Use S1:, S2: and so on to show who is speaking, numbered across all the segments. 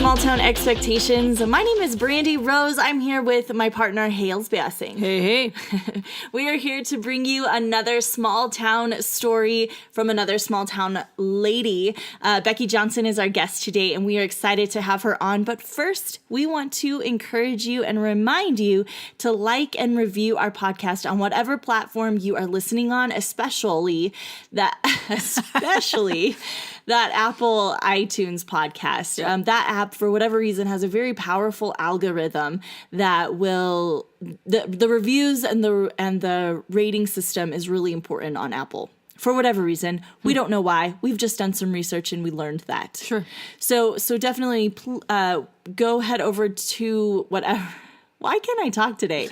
S1: Small Town Expectations. My name is Brandi Rose. I'm here with my partner, Hales Bassing.
S2: Hey.
S1: We are here to bring you another small town story from another small town lady. Becky Johnson is our guest today, and we are excited to have her on. But first, we want to encourage you and remind you to like and review our podcast on whatever platform you are listening on, especially that Apple iTunes podcast.
S2: Yeah.
S1: That app, for whatever reason, has a very powerful algorithm that will the reviews and the rating system is really important on Apple. For whatever reason, we don't know why. We've just done some research and we learned that.
S2: Sure.
S1: So definitely go head over to whatever. Why can't I talk today?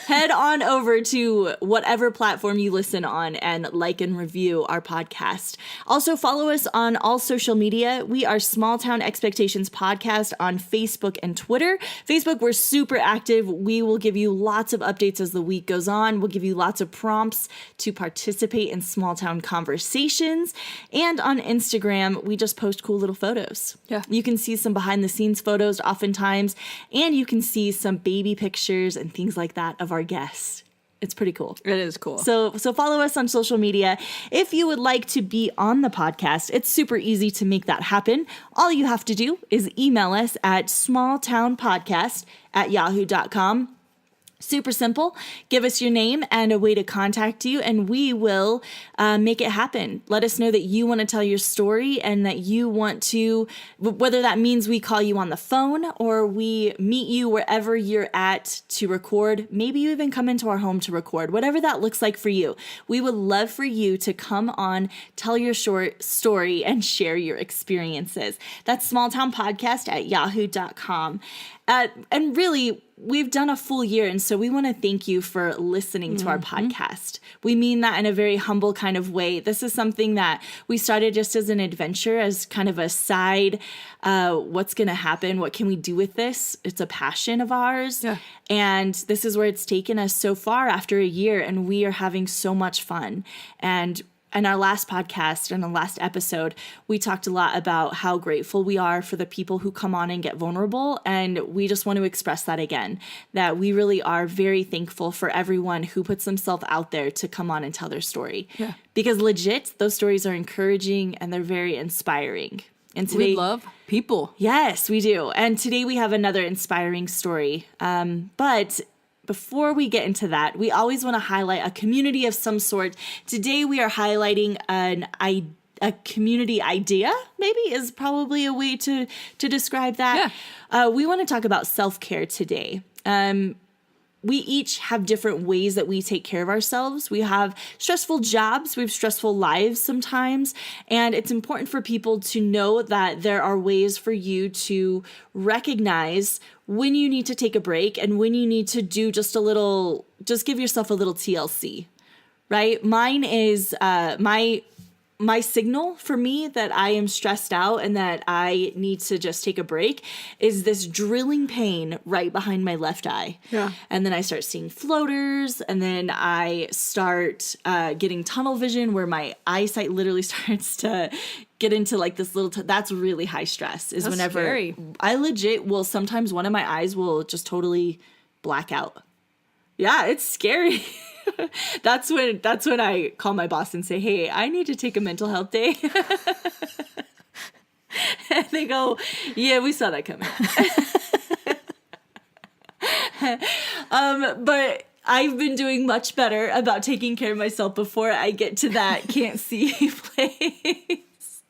S1: Head on over to whatever platform you listen on and like and review our podcast. Also, follow us on all social media. We are Small Town Expectations Podcast on Facebook and Twitter. Facebook, we're super active. We will give you lots of updates as the week goes on. We'll give you lots of prompts to participate in small town conversations. And on Instagram, we just post cool little photos.
S2: Yeah.
S1: You can see some behind the scenes photos oftentimes, and you can see some baby pictures and things like that of our guests. It's pretty cool.
S2: It is cool.
S1: So follow us on social media. If you would like to be on the podcast, it's super easy to make that happen. All you have to do is email us at smalltownpodcast@yahoo.com. Super simple. Give us your name and a way to contact you, and we will make it happen. Let us know that you want to tell your story and that you want to, whether that means we call you on the phone or we meet you wherever you're at to record. Maybe you even come into our home to record, whatever that looks like for you. We would love for you to come on, tell your short story, and share your experiences. That's smalltownpodcast@yahoo.com. And really, we've done a full year, and so we want to thank you for listening to our podcast. We mean that in a very humble kind of way. This is something that we started just as an adventure, as kind of a side, what's going to happen? What can we do with this? It's a passion of ours.
S2: Yeah.
S1: And this is where it's taken us so far after a year, and we are having so much fun. And in our last podcast, in the last episode, we talked a lot about how grateful we are for the people who come on and get vulnerable. And we just want to express that again, that we really are very thankful for everyone who puts themselves out there to come on and tell their story.
S2: Yeah.
S1: Because legit, those stories are encouraging and they're very inspiring. And today,
S2: We love people.
S1: yes, we do. And today we have another inspiring story. But before we get into that, we always want to highlight a community of some sort. Today we are highlighting a community idea, maybe is probably a way to describe that.
S2: Yeah.
S1: We want to talk about self-care today. We each have different ways that we take care of ourselves. We have stressful jobs. We have stressful lives sometimes. And it's important for people to know that there are ways for you to recognize when you need to take a break and when you need to do just give yourself a little TLC, right? Mine is my signal for me that I am stressed out and that I need to just take a break is this drilling pain right behind my left eye.
S2: Yeah.
S1: And then I start seeing floaters, and then I start getting tunnel vision where my eyesight literally starts to get into like this little, that's really high stress is
S2: That's
S1: whenever
S2: scary.
S1: I legit will, sometimes one of my eyes will just totally black out. Yeah, it's scary. That's when I call my boss and say, hey, I need to take a mental health day. And they go, yeah, we saw that coming. But I've been doing much better about taking care of myself before I get to that can't see place.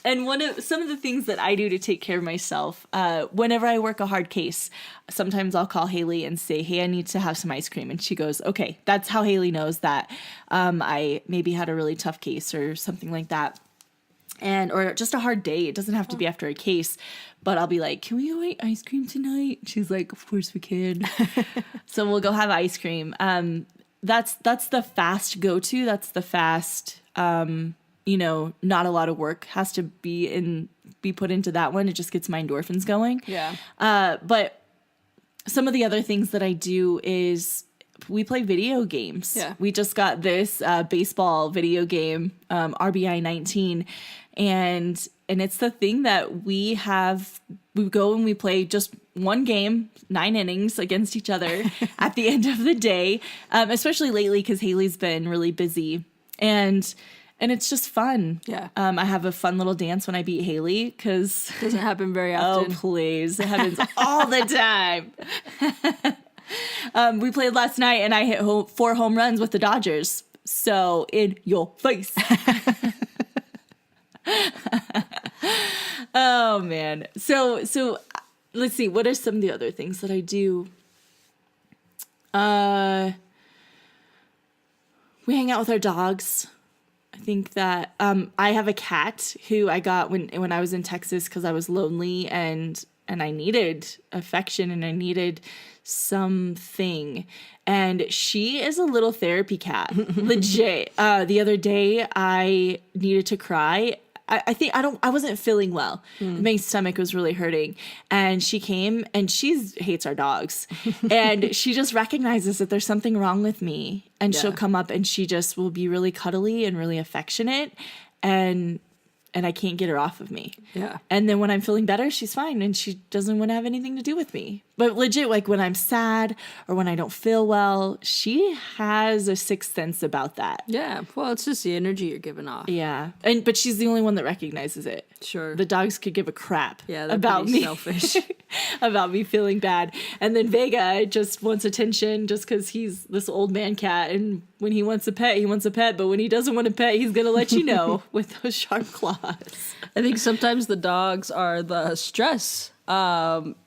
S1: And some of the things that I do to take care of myself, whenever I work a hard case, sometimes I'll call Haley and say, hey, I need to have some ice cream. And she goes, okay. That's how Haley knows that I maybe had a really tough case or something like that. Or just a hard day. It doesn't have to be after a case. But I'll be like, can we go eat ice cream tonight? She's like, of course we can. So we'll go have ice cream. That's the fast go-to. That's the fast... not a lot of work has to be put into that one. It just gets my endorphins going.
S2: Yeah.
S1: But some of the other things that I do is we play video games.
S2: Yeah.
S1: We just got this baseball video game, RBI 19, and it's the thing that we go and we play just one game, 9 innings against each other at the end of the day, especially lately because Haley's been really busy. And it's just fun.
S2: Yeah.
S1: I have a fun little dance when I beat Haley because...
S2: Doesn't happen very often.
S1: Oh, please. It happens all the time. We played last night and I hit 4 home runs with the Dodgers. So, in your face. Oh, man. So let's see. What are some of the other things that I do? We hang out with our dogs. I think that I have a cat who I got when I was in Texas because I was lonely and I needed affection and I needed something. And she is a little therapy cat, legit. The other day I needed to cry. I wasn't feeling well. My stomach was really hurting. And she came and hates our dogs. And she just recognizes that there's something wrong with me. And she'll come up and she just will be really cuddly and really affectionate. And I can't get her off of me.
S2: Yeah.
S1: And then when I'm feeling better, she's fine. And she doesn't want to have anything to do with me. But legit, like when I'm sad or when I don't feel well, she has a sixth sense about that.
S2: Yeah. Well, it's just the energy you're giving off.
S1: Yeah. But she's the only one that recognizes it.
S2: Sure.
S1: The dogs could give a crap
S2: about me. Selfish.
S1: About me feeling bad. And then Vega just wants attention just because he's this old man cat. And when he wants a pet, he wants a pet. But when he doesn't want a pet, he's going to let you know with those sharp claws.
S2: I think sometimes the dogs are the stress.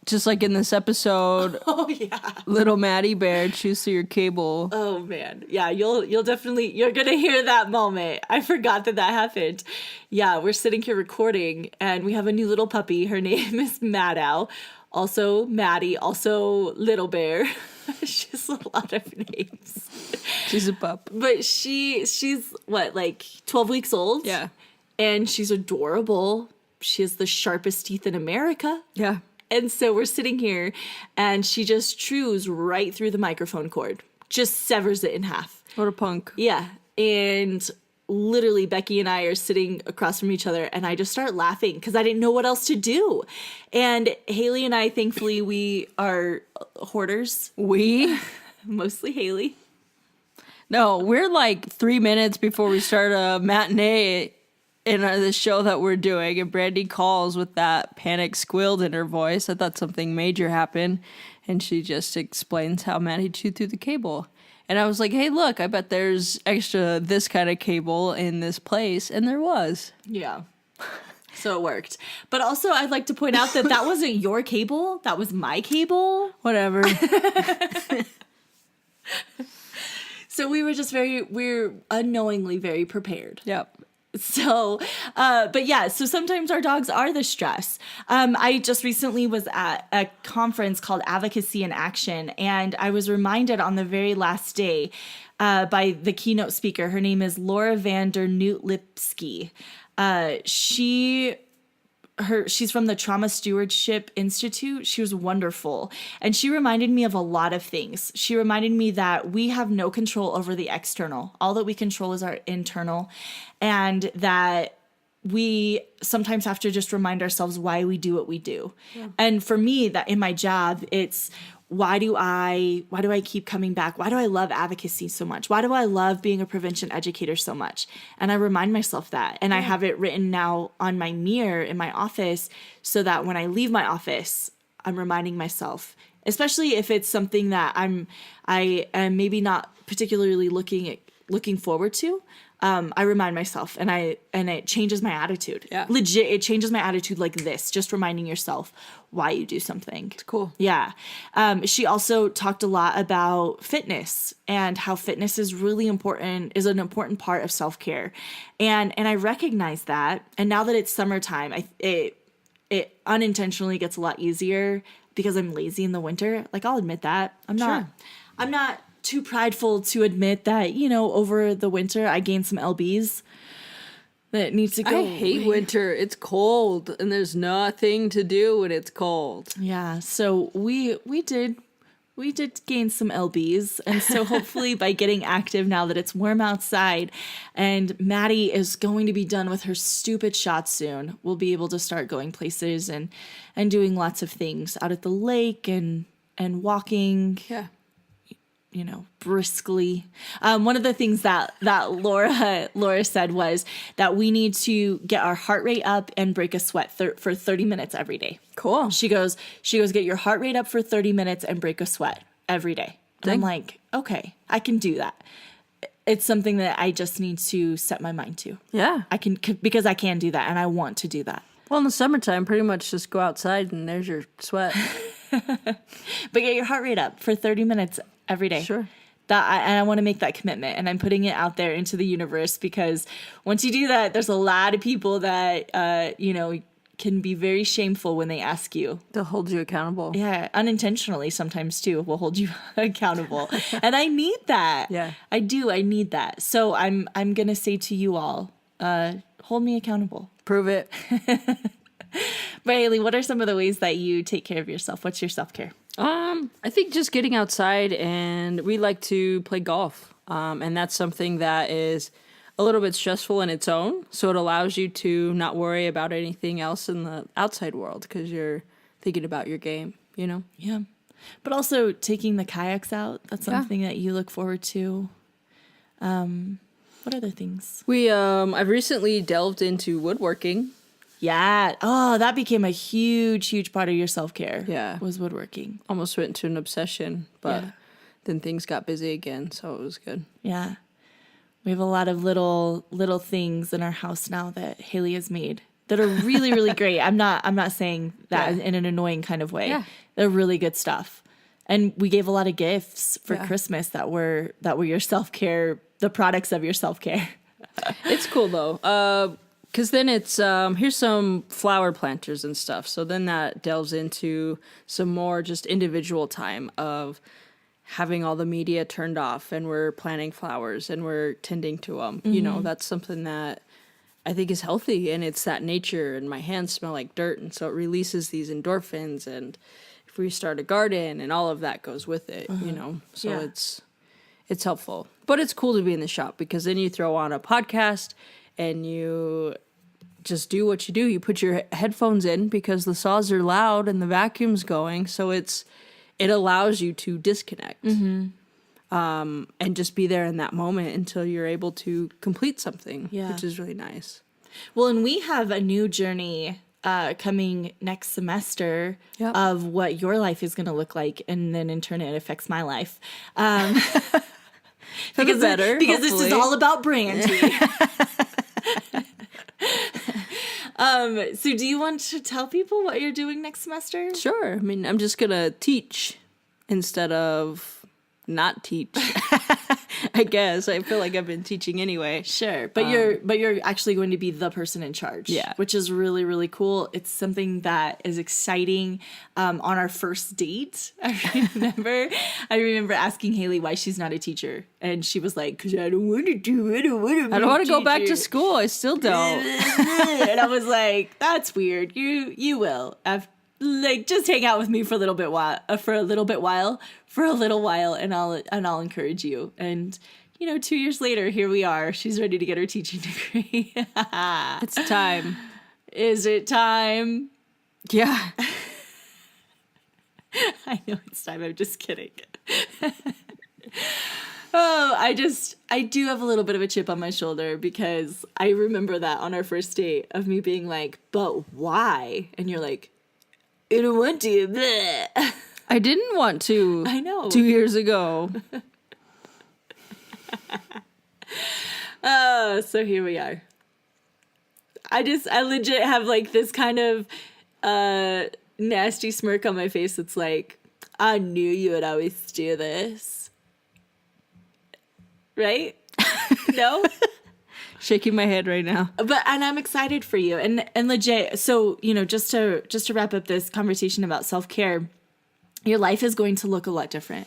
S2: Just like in this episode,
S1: oh yeah,
S2: little Maddie Bear chews through your cable.
S1: Oh man, yeah, you'll definitely you're gonna hear that moment. I forgot that happened. Yeah, we're sitting here recording, and we have a new little puppy. Her name is Maddow, also Maddie, also Little Bear. She has a lot of names.
S2: She's a pup,
S1: but she's what, like 12 weeks old?
S2: Yeah,
S1: and she's adorable. She has the sharpest teeth in America.
S2: Yeah.
S1: And so we're sitting here and she just chews right through the microphone cord. Just severs it in half.
S2: What a punk.
S1: Yeah. And literally Becky and I are sitting across from each other and I just start laughing because I didn't know what else to do. And Haley and I, thankfully, we are hoarders.
S2: We?
S1: Mostly Haley.
S2: No, we're like 3 minutes before we start a matinee in the show that we're doing, and Brandi calls with that panic squealed in her voice. I thought something major happened, and she just explains how Maddie chewed through the cable. And I was like, hey, look, I bet there's extra this kind of cable in this place, and there was.
S1: Yeah. So it worked. But also, I'd like to point out that wasn't your cable. That was my cable.
S2: Whatever.
S1: So we're unknowingly very prepared.
S2: Yep.
S1: So, but yeah, so sometimes our dogs are the stress. I just recently was at a conference called Advocacy in Action, and I was reminded on the very last day by the keynote speaker. Her name is Laura Vander Noot-Lipsky. She's from the Trauma Stewardship Institute. She was wonderful. And she reminded me of a lot of things. She reminded me that we have no control over the external. All that we control is our internal. And that we sometimes have to just remind ourselves why we do what we do. Yeah. And for me, that in my job, it's why do I keep coming back? Why do I love advocacy so much? Why do I love being a prevention educator so much? And I remind myself that. And I have it written now on my mirror in my office so that when I leave my office, I'm reminding myself, especially if it's something that I am maybe not particularly looking forward to. I remind myself and it changes my attitude.
S2: Yeah.
S1: Legit, it changes my attitude like this, just reminding yourself why you do something.
S2: It's cool.
S1: Yeah. She also talked a lot about fitness and how fitness is really important, is an important part of self-care. And I recognize that. And now that it's summertime, it unintentionally gets a lot easier because I'm lazy in the winter. Like, I'll admit that. I'm not too prideful to admit that, over the winter I gained some LBs that needs to go.
S2: I hate winter. It's cold and there's nothing to do when it's cold.
S1: Yeah. So we did we did gain some lbs, and so hopefully by getting active now that it's warm outside and Maddie is going to be done with her stupid shots soon, we'll be able to start going places and doing lots of things out at the lake and walking,
S2: Yeah.
S1: you know, briskly. One of the things that Laura said was that we need to get our heart rate up and break a sweat for 30 minutes every day.
S2: Cool.
S1: She goes, get your heart rate up for 30 minutes and break a sweat every day. And I'm like, okay, I can do that. It's something that I just need to set my mind to.
S2: Yeah.
S1: Because I can do that and I want to do that.
S2: Well, in the summertime, pretty much just go outside and there's your sweat.
S1: But get your heart rate up for 30 minutes every day.
S2: Sure.
S1: And I want to make that commitment, and I'm putting it out there into the universe, because once you do that, there's a lot of people that, can be very shameful when they ask you.
S2: They'll hold you accountable.
S1: Yeah, unintentionally sometimes too, will hold you accountable. And I need that.
S2: Yeah.
S1: I do. I need that. So I'm going to say to you all, hold me accountable.
S2: Prove it.
S1: But Haley, what are some of the ways that you take care of yourself? What's your self-care?
S2: I think just getting outside, and we like to play golf. And that's something that is a little bit stressful in its own. So it allows you to not worry about anything else in the outside world because you're thinking about your game, you know?
S1: Yeah. But also taking the kayaks out, that's something that you look forward to. What other things?
S2: I've recently delved into woodworking.
S1: Yeah. Oh, that became a huge, huge part of your self-care.
S2: Yeah.
S1: Was woodworking.
S2: Almost went into an obsession, but then things got busy again, so it was good.
S1: Yeah. We have a lot of little things in our house now that Haley has made that are really, really great. I'm not saying that in an annoying kind of way.
S2: Yeah.
S1: They're really good stuff. And we gave a lot of gifts for Christmas that were your self-care, the products of your self-care.
S2: It's cool though. Because then it's, here's some flower planters and stuff. So then that delves into some more just individual time of having all the media turned off and we're planting flowers and we're tending to them. Mm-hmm. You know, that's something that I think is healthy, and it's that nature, and my hands smell like dirt. And so it releases these endorphins, and if we start a garden and all of that goes with it, you know, so it's helpful. But it's cool to be in the shop because then you throw on a podcast and you just do what you do. You put your headphones in because the saws are loud and the vacuum's going. So it allows you to disconnect and just be there in that moment until you're able to complete something, which is really nice.
S1: Well, and we have a new journey coming next semester of what your life is going to look like. And then in turn, it affects my life. Because this is all about Brandi. So do you want to tell people what you're doing next semester?
S2: Sure. I mean, I'm just going to teach instead of not teach. I guess. I feel like I've been teaching anyway.
S1: Sure. But you're actually going to be the person in charge.
S2: Yeah.
S1: Which is really, really cool. It's something that is exciting. On our first date, I remember asking Haley why she's not a teacher. And she was like, because I don't want to do it. I
S2: don't want to go back to school. I still don't.
S1: And I was like, that's weird. You will. Like, just hang out with me for a little while, and I'll encourage you. And 2 years later, here we are. She's ready to get her teaching degree.
S2: It's time.
S1: Is it time?
S2: Yeah.
S1: I know it's time. I'm just kidding. Oh, I do have a little bit of a chip on my shoulder because I remember that on our first date of me being like, but why? And you're like, I don't want to. Bleh.
S2: I didn't want to.
S1: I know.
S2: 2 years ago.
S1: Oh, so here we are. I legit have like this kind of nasty smirk on my face. It's like, I knew you would always do this. Right? No?
S2: Shaking my head right now.
S1: And I'm excited for you. And legit, so, just to wrap up this conversation about self-care, your life is going to look a lot different.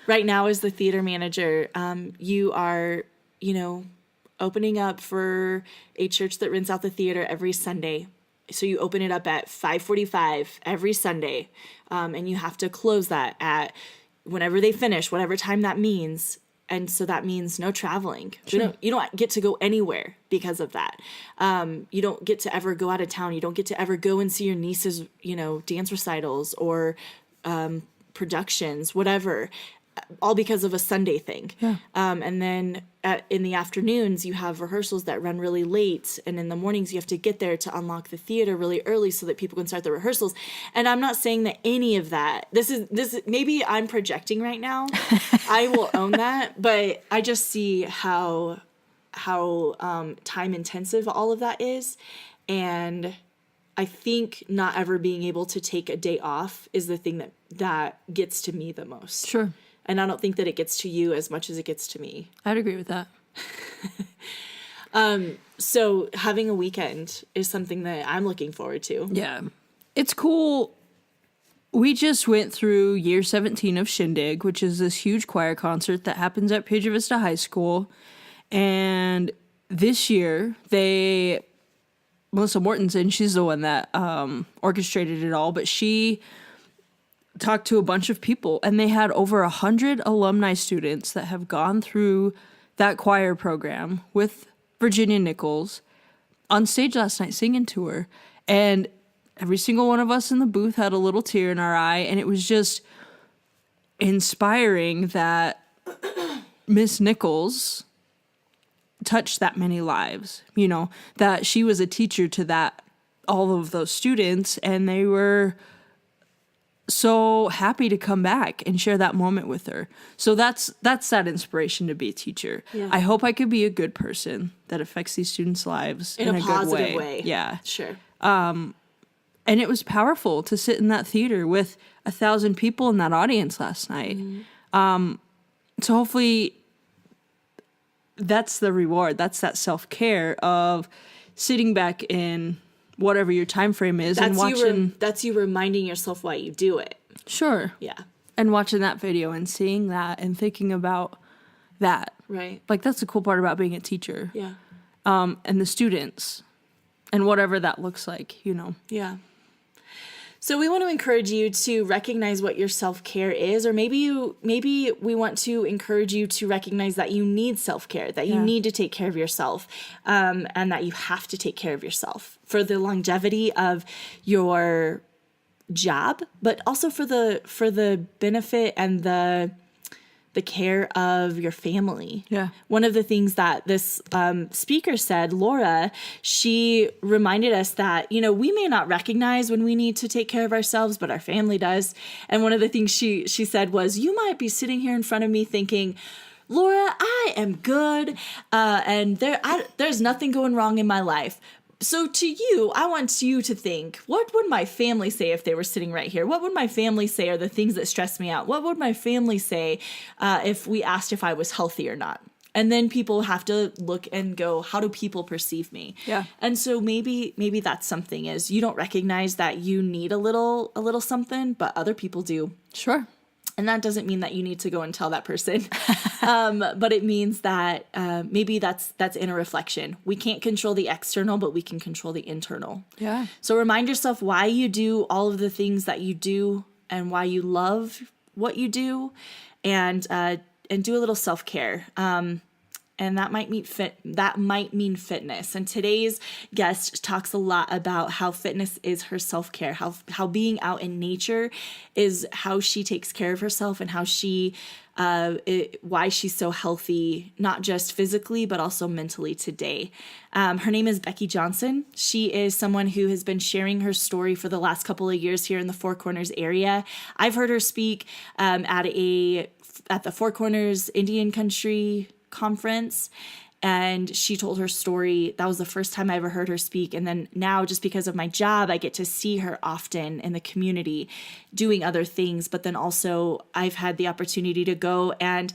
S1: Right now, as the theater manager, you are, opening up for a church that rents out the theater every Sunday. So you open it up at 5:45 every Sunday, and you have to close that at whenever they finish, whatever time that means. And so that means no traveling.
S2: Sure.
S1: You don't get to go anywhere because of that. You don't get to ever go out of town. You don't get to ever go and see your niece's, dance recitals or productions, whatever, all because of a Sunday thing.
S2: Yeah.
S1: And then in the afternoons, you have rehearsals that run really late. And in the mornings, you have to get there to unlock the theater really early so that people can start the rehearsals. And I'm not saying that any of that, this is maybe I'm projecting right now. I will own that. But I just see how time intensive all of that is. And I think not ever being able to take a day off is the thing that gets to me the most.
S2: Sure.
S1: And I don't think that it gets to you as much as it gets to me.
S2: I'd agree with that.
S1: So having a weekend is something that I'm looking forward to.
S2: Yeah. It's cool. We just went through year 17 of Shindig, which is this huge choir concert that happens at Piedra Vista High School. And this year, Melissa Mortensen, she's the one that orchestrated it all, but she talked to a bunch of people, and they had over 100 alumni students that have gone through that choir program with Virginia Nichols on stage last night singing to her. And every single one of us in the booth had a little tear in our eye, and it was just inspiring that Miss Nichols touched that many lives, that she was a teacher to all of those students, and they were so happy to come back and share that moment with her. So that's that inspiration to be a teacher.
S1: Yeah.
S2: I hope I could be a good person that affects these students' lives in a
S1: positive
S2: good way. Yeah.
S1: Sure.
S2: And it was powerful to sit in that theater with 1,000 people in that audience last night. Mm-hmm. So hopefully that's the reward. That's that self-care of sitting back in whatever your time frame is and watching.
S1: That's you reminding yourself why you do it.
S2: Sure.
S1: Yeah.
S2: And watching that video and seeing that and thinking about that.
S1: Right.
S2: Like, that's the cool part about being a teacher.
S1: Yeah.
S2: And the students and whatever that looks like,
S1: Yeah. So we want to encourage you to recognize what your self-care is, or maybe we want to encourage you to recognize that you need self-care, that you need to take care of yourself, and that you have to take care of yourself for the longevity of your job, but also for the benefit and the care of your family.
S2: Yeah.
S1: One of the things that this speaker said, Laura, she reminded us that, we may not recognize when we need to take care of ourselves, but our family does. And one of the things she said was, you might be sitting here in front of me thinking, Laura, I am good, and there's nothing going wrong in my life. So to you, I want you to think, what would my family say if they were sitting right here? What would my family say are the things that stress me out? What would my family say if we asked if I was healthy or not? And then people have to look and go, how do people perceive me?
S2: Yeah.
S1: And so maybe that's something is you don't recognize that you need a little something, but other people do.
S2: Sure.
S1: And that doesn't mean that you need to go and tell that person. But it means that maybe that's inner reflection. We can't control the external, but we can control the internal.
S2: Yeah.
S1: So remind yourself why you do all of the things that you do and why you love what you do, and do a little self-care. And that might mean fitness. And today's guest talks a lot about how fitness is her self-care, how being out in nature is how she takes care of herself, and how why she's so healthy, not just physically, but also mentally today. Her name is Becky Johnson. She is someone who has been sharing her story for the last couple of years here in the Four Corners area. I've heard her speak at the Four Corners Indian Country Conference, and she told her story. That was the first time I ever heard her speak. And then now, just because of my job, I get to see her often in the community doing other things. But then also I've had the opportunity to go and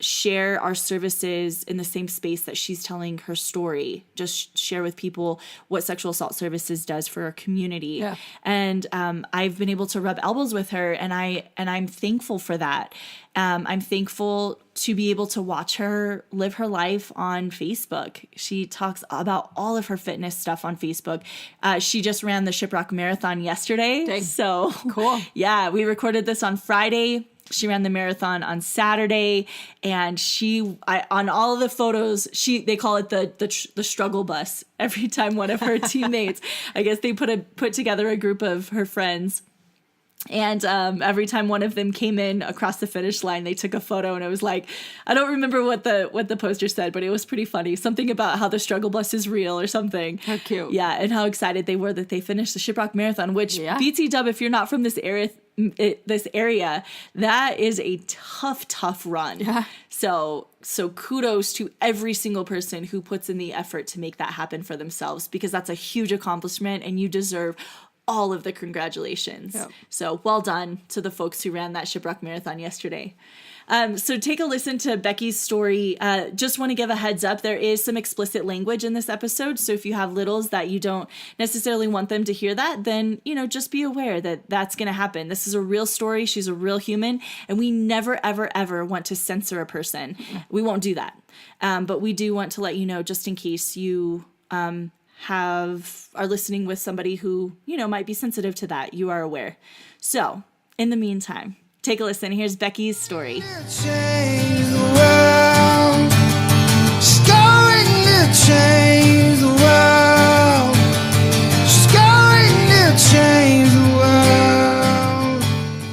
S1: share our services in the same space that she's telling her story. Just share with people what sexual assault services does for our community.
S2: Yeah.
S1: And I've been able to rub elbows with her, and I'm thankful for that. I'm thankful to be able to watch her live her life on Facebook. She talks about all of her fitness stuff on Facebook. She just ran the Shiprock Marathon yesterday.
S2: Dang.
S1: So
S2: Cool.
S1: Yeah, we recorded this on Friday. She ran the marathon on Saturday, and on all of the photos, they call it the struggle bus. Every time one of her teammates, I guess they put together a group of her friends. And every time one of them came in across the finish line, they took a photo, and it was like, I don't remember what the poster said, but it was pretty funny. Something about how the struggle bus is real or something.
S2: How cute.
S1: Yeah, and how excited they were that they finished the Shiprock Marathon, which BT Dub, if you're not from this area, that is a tough run.
S2: Yeah.
S1: So kudos to every single person who puts in the effort to make that happen for themselves, because that's a huge accomplishment, and you deserve all of the congratulations. Yep. So well done to the folks who ran that Shiprock Marathon yesterday. So take a listen to Becky's story. Just want to give a heads up. There is some explicit language in this episode. So if you have littles that you don't necessarily want them to hear that, then, just be aware that that's going to happen. This is a real story. She's a real human. And we never, ever, ever want to censor a person. We won't do that. But we do want to let you know, just in case you are listening with somebody who, might be sensitive to that. You are aware. So in the meantime, take a listen. Here's Becky's story.
S3: Change the world. She's going to change the world. She's going to change the world.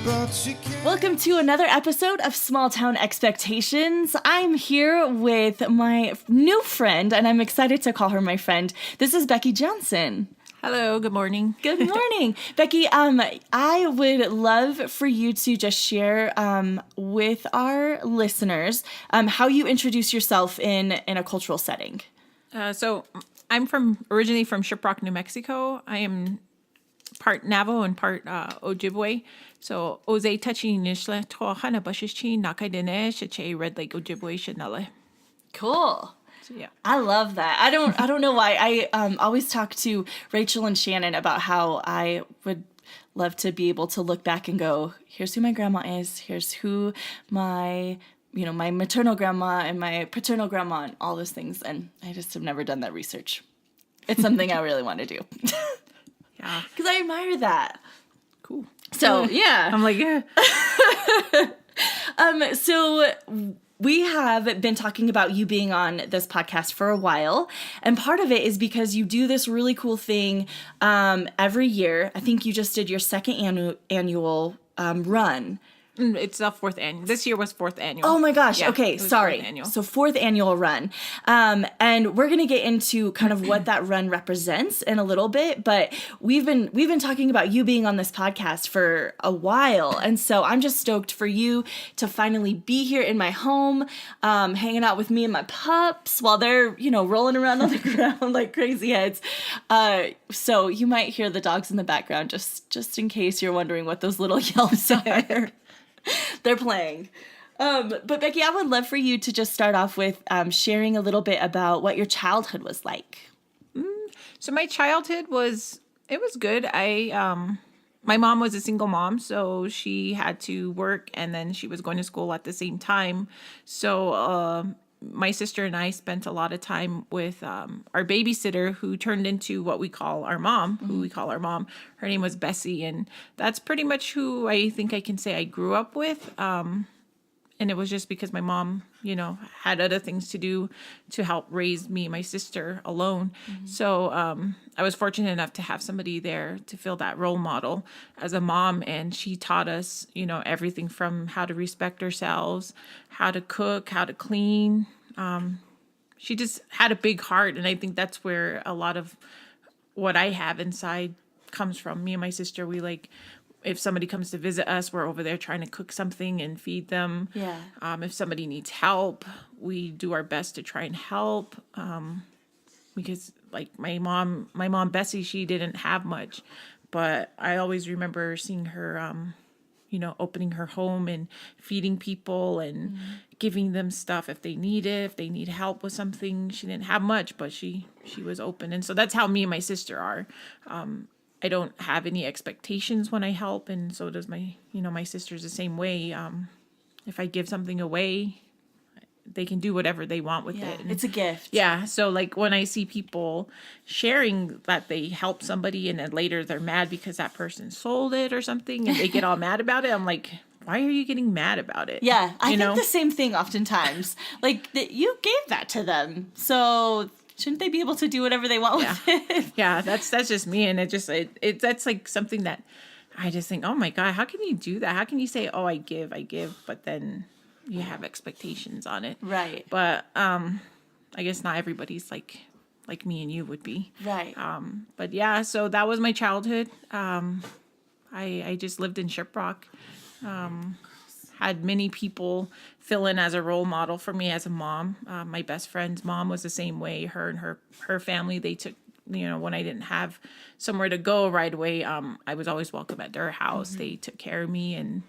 S3: But she can't.
S1: Welcome to another episode of Small Town Expectations. I'm here with my new friend, and I'm excited to call her my friend. This is Becky Johnson.
S4: Hello, good morning.
S1: Good morning. Becky, I would love for you to just share with our listeners how you introduce yourself in a cultural setting.
S4: So I'm originally from Shiprock, New Mexico. I am part Navajo and part Ojibwe. So Oze Tachi Nishla Tohana Bashishchi Nakaidene Shache Red Lake Ojibwe Shanale.
S1: Cool.
S4: So, yeah.
S1: I love that. I don't know why. I always talk to Rachel and Shannon about how I would love to be able to look back and go, here's who my grandma is. Here's who my maternal grandma and my paternal grandma and all those things. And I just have never done that research. It's something I really want to do.
S4: Yeah.
S1: Because I admire that.
S4: Cool.
S1: So, yeah.
S4: I'm like, yeah.
S1: So we have been talking about you being on this podcast for a while, and part of it is because you do this really cool thing every year. I think you just did your second annual run.
S4: It's the fourth annual. This year was fourth annual.
S1: Oh my gosh.
S4: Yeah,
S1: okay. Sorry. So fourth annual run. And we're going to get into kind of what that run represents in a little bit, but we've been talking about you being on this podcast for a while. And so I'm just stoked for you to finally be here in my home, hanging out with me and my pups while they're, rolling around on the ground like crazy heads. So you might hear the dogs in the background just in case you're wondering what those little yelps are. They're playing. But Becky, I would love for you to just start off with sharing a little bit about what your childhood was like.
S4: So my childhood was good. My mom was a single mom, so she had to work and then she was going to school at the same time. So my sister and I spent a lot of time with our babysitter, who turned into what we call our mom, Her name was Bessie, and that's pretty much who I think I can say I grew up with. And it was just because my mom, had other things to do to help raise me and my sister alone. Mm-hmm. So I was fortunate enough to have somebody there to fill that role model as a mom. And she taught us, everything from how to respect ourselves, how to cook, how to clean. She just had a big heart. And I think that's where a lot of what I have inside comes from. Me and my sister, if somebody comes to visit us, we're over there trying to cook something and feed them.
S1: Yeah.
S4: If somebody needs help, we do our best to try and help. Because my mom Bessie, she didn't have much, but I always remember seeing her, opening her home and feeding people and giving them stuff if they need it, if they need help with something. She didn't have much, but she was open. And so that's how me and my sister are. I don't have any expectations when I help, and so does my sister's the same way. If I give something away, they can do whatever they want with it. And
S1: it's a gift.
S4: Yeah. So when I see people sharing that they help somebody and then later they're mad because that person sold it or something and they get all mad about it, I'm like, why are you getting mad about it?
S1: Yeah, I
S4: You
S1: think
S4: know?
S1: the same thing oftentimes. Like, that you gave that to them, so shouldn't they be able to do whatever they want with it?
S4: Yeah, that's just me, and it that's like something that I just think, oh my God, how can you do that? How can you say, oh, I give, but then you have expectations on it,
S1: Right.
S4: But I guess not everybody's like me and you would be,
S1: Right.
S4: But yeah, so that was my childhood. I just lived in Shiprock. Had many people fill in as a role model for me as a mom. My best friend's mom was the same way. Her and her family, they took, when I didn't have somewhere to go right away, I was always welcome at their house.
S1: Mm-hmm.
S4: They took care of me, and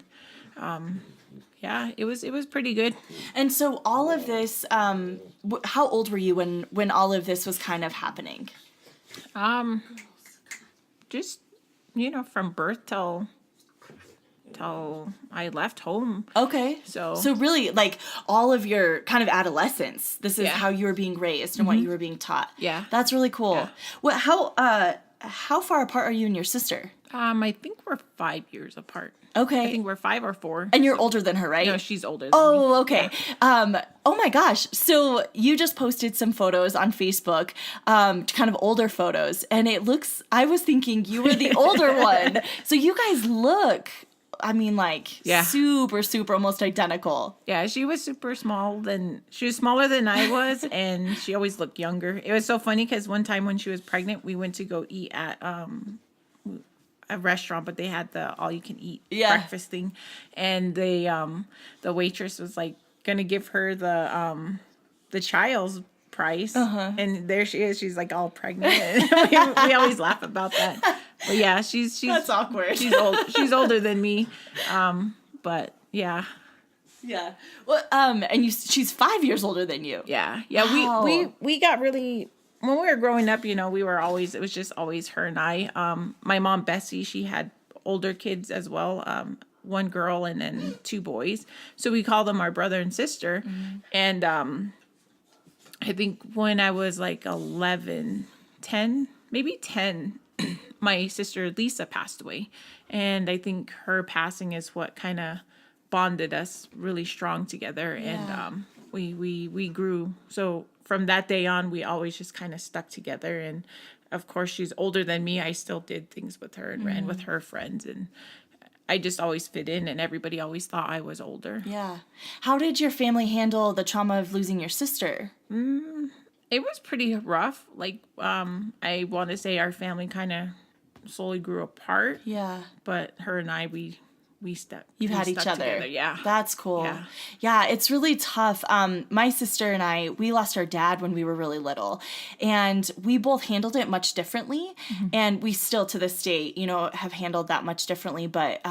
S4: yeah, it was pretty good.
S1: And so all of this, how old were you when all of this was kind of happening?
S4: Just from birth till I left home.
S1: Okay.
S4: So
S1: really, like, all of your kind of adolescence, this is
S4: Yeah.
S1: how you were being raised and what you were being taught.
S4: Yeah.
S1: That's really cool.
S4: Yeah.
S1: What? How far apart are you and your sister?
S4: I think we're 5 years apart.
S1: Okay.
S4: I think we're 5 or 4.
S1: And you're older than her, right?
S4: No, she's older than me.
S1: Oh, okay. Oh my gosh. So you just posted some photos on Facebook, kind of older photos, and I was thinking you were the older one. So you guys look, I mean, like,
S4: Yeah.
S1: super, super almost identical.
S4: Yeah, she was she was smaller than I was, and she always looked younger. It was so funny because one time when she was pregnant, we went to go eat at a restaurant, but they had the all-you-can-eat breakfast thing, and the waitress was like gonna give her the child's price, and there she is. She's like all pregnant. we always laugh about that. But yeah, she's
S1: That's awkward.
S4: She's old. She's older than me, but yeah.
S1: Yeah. Well, and she's 5 years older than you.
S4: Yeah.
S1: Wow.
S4: We got really, when we were growing up, it was just always her and I. My mom, Bessie, she had older kids as well. One girl and then 2 boys. So we call them our brother and sister.
S1: Mm-hmm.
S4: And I think when I was like 11, 10, maybe 10, my sister Lisa passed away. And I think her passing is what kind of bonded us really strong together.
S1: Yeah.
S4: And we grew. So from that day on, we always just kind of stuck together. And of course, she's older than me. I still did things with her and ran with her friends. And I just always fit in, and everybody always thought I was older.
S1: Yeah. How did your family handle the trauma of losing your sister?
S4: It was pretty rough. Like, I want to say our family kind of slowly grew apart.
S1: Yeah.
S4: But her and I, we stuck.
S1: You've had each
S4: stuck
S1: other.
S4: together, yeah.
S1: That's cool.
S4: Yeah.
S1: Yeah, it's really tough. My sister and I, we lost our dad when we were really little, and we both handled it much differently. And we still to this day, have handled that much differently. But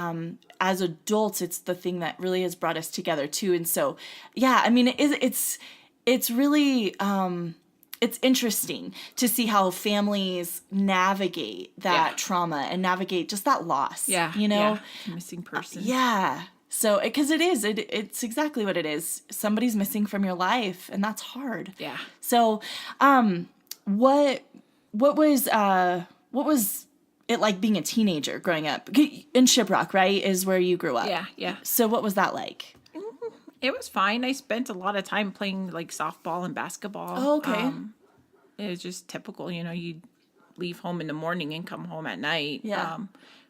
S1: as adults, it's the thing that really has brought us together too. And so, yeah, I mean, it's really, it's interesting to see how families navigate that trauma and navigate just that loss.
S4: Yeah.
S1: Yeah.
S4: Missing person.
S1: Yeah. So, because it's exactly what it is. Somebody's missing from your life, and that's hard.
S4: Yeah.
S1: So, what was it like being a teenager growing up in Shiprock? Right, is where you grew up.
S4: Yeah.
S1: So, what was that like?
S4: It was fine. I spent a lot of time playing like softball and basketball.
S1: Oh, okay.
S4: It was just typical, you'd leave home in the morning and come home at night.
S1: Yeah.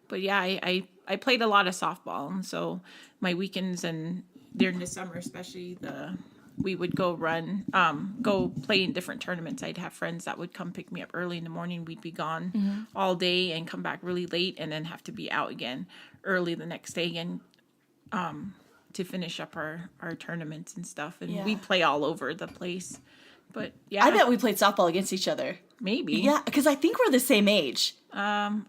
S4: But yeah, I played a lot of softball, and so my weekends and during the summer especially, we would go play in different tournaments. I'd have friends that would come pick me up early in the morning. We'd be gone all day and come back really late, and then have to be out again early the next day and to finish up our tournaments and stuff. And we'd play all over the place. But yeah,
S1: I bet we played softball against each other.
S4: maybe.
S1: Yeah, because I think we're the same age.
S4: I'm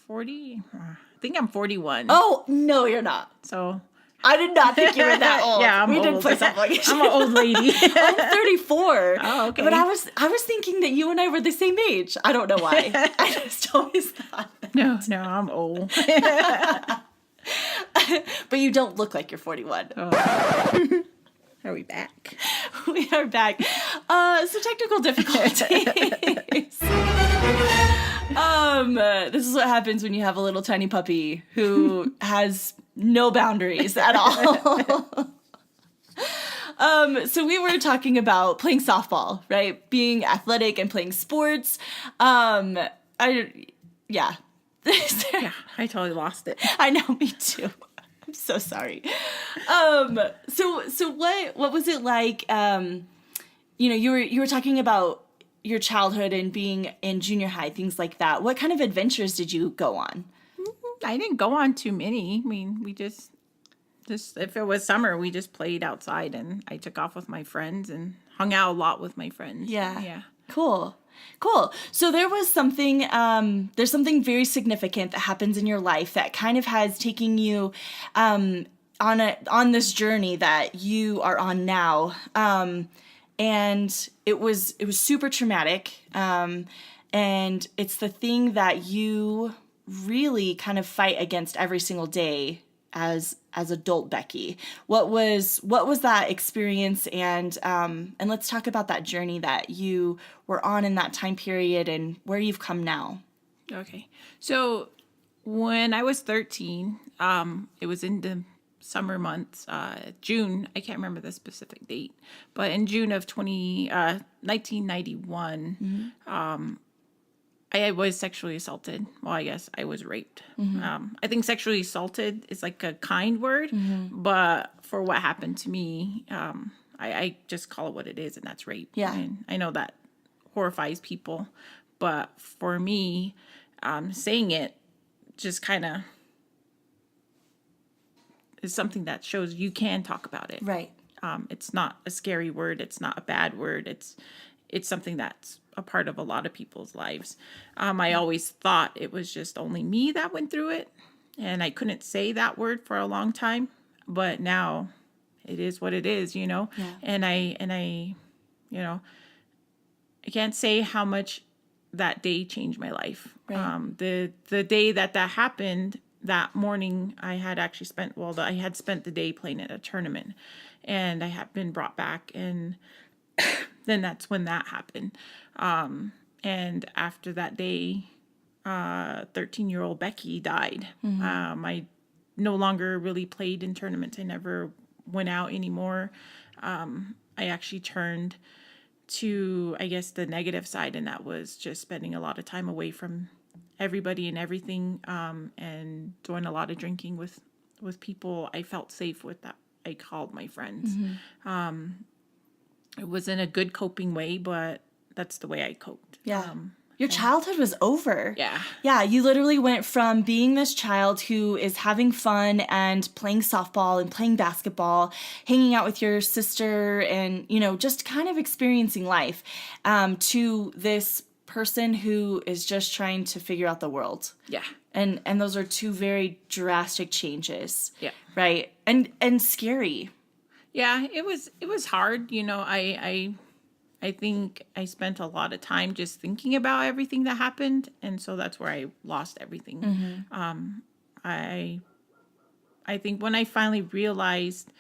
S4: 40. I think I'm 41.
S1: Oh no, you're not.
S4: So
S1: I did not think you were that old.
S4: yeah,
S1: we didn't
S4: old.
S1: play softball against
S4: I'm an old lady.
S1: I'm 34.
S4: Oh, okay.
S1: But I was thinking that you and I were the same age. I don't know why. I just always thought that.
S4: No, I'm old.
S1: But you don't look like you're 41.
S4: Are we back?
S1: We are back. So technical difficulties. This is what happens when you have a little tiny puppy who has no boundaries at all. So we were talking about playing softball, right? Being athletic and playing sports. Yeah.
S4: Yeah, I totally lost it.
S1: I know, me too. I'm so sorry. So what was it like? You were talking about your childhood and being in junior high, things like that. What kind of adventures did you go on?
S4: I didn't go on too many. I mean, we just if it was summer, we just played outside, and I took off with my friends and hung out a lot with my friends.
S1: Yeah. Cool. So there was something, there's something very significant that happens in your life that kind of has taken you on this journey that you are on now. And it was super traumatic. And it's the thing that you really kind of fight against every single day as adult Becky. What was that experience, and let's talk about that journey that you were on in that time period and where you've come now.
S4: Okay. So when I was 13, it was in the summer months, June, I can't remember the specific date, but in June of 1991, I was sexually assaulted. Well, I guess I was raped. I think sexually assaulted is like a kind word, but for what happened to me, I just call it what it is, and that's rape.
S1: Yeah.
S4: And I know that horrifies people, but for me, saying it just kind of is something that shows you can talk about it.
S1: Right.
S4: It's not a scary word. It's not a bad word. It's something that's a part of a lot of people's lives. I always thought it was just only me that went through it, and I couldn't say that word for a long time, but now it is what it is,
S1: Yeah.
S4: And I, I can't say how much that day changed my life.
S1: Right.
S4: The day that happened, that morning, I had actually spent the day playing at a tournament, and I had been brought back, and then that's when that happened. And after that day, 13-year-old Becky died. I no longer really played in tournaments. I never went out anymore. I actually turned to, I guess, the negative side, and that was just spending a lot of time away from everybody and everything, and doing a lot of drinking with people I felt safe with, that I called my friends. It wasn't a good coping way, but that's the way I coped.
S1: Yeah. Your childhood was over.
S4: Yeah.
S1: Yeah, you literally went from being this child who is having fun and playing softball and playing basketball, hanging out with your sister and, just kind of experiencing life, to this person who is just trying to figure out the world.
S4: Yeah.
S1: And those are two very drastic changes.
S4: Yeah.
S1: Right? And scary.
S4: Yeah, it was hard. I think I spent a lot of time just thinking about everything that happened, and so that's where I lost everything. I think when I finally realized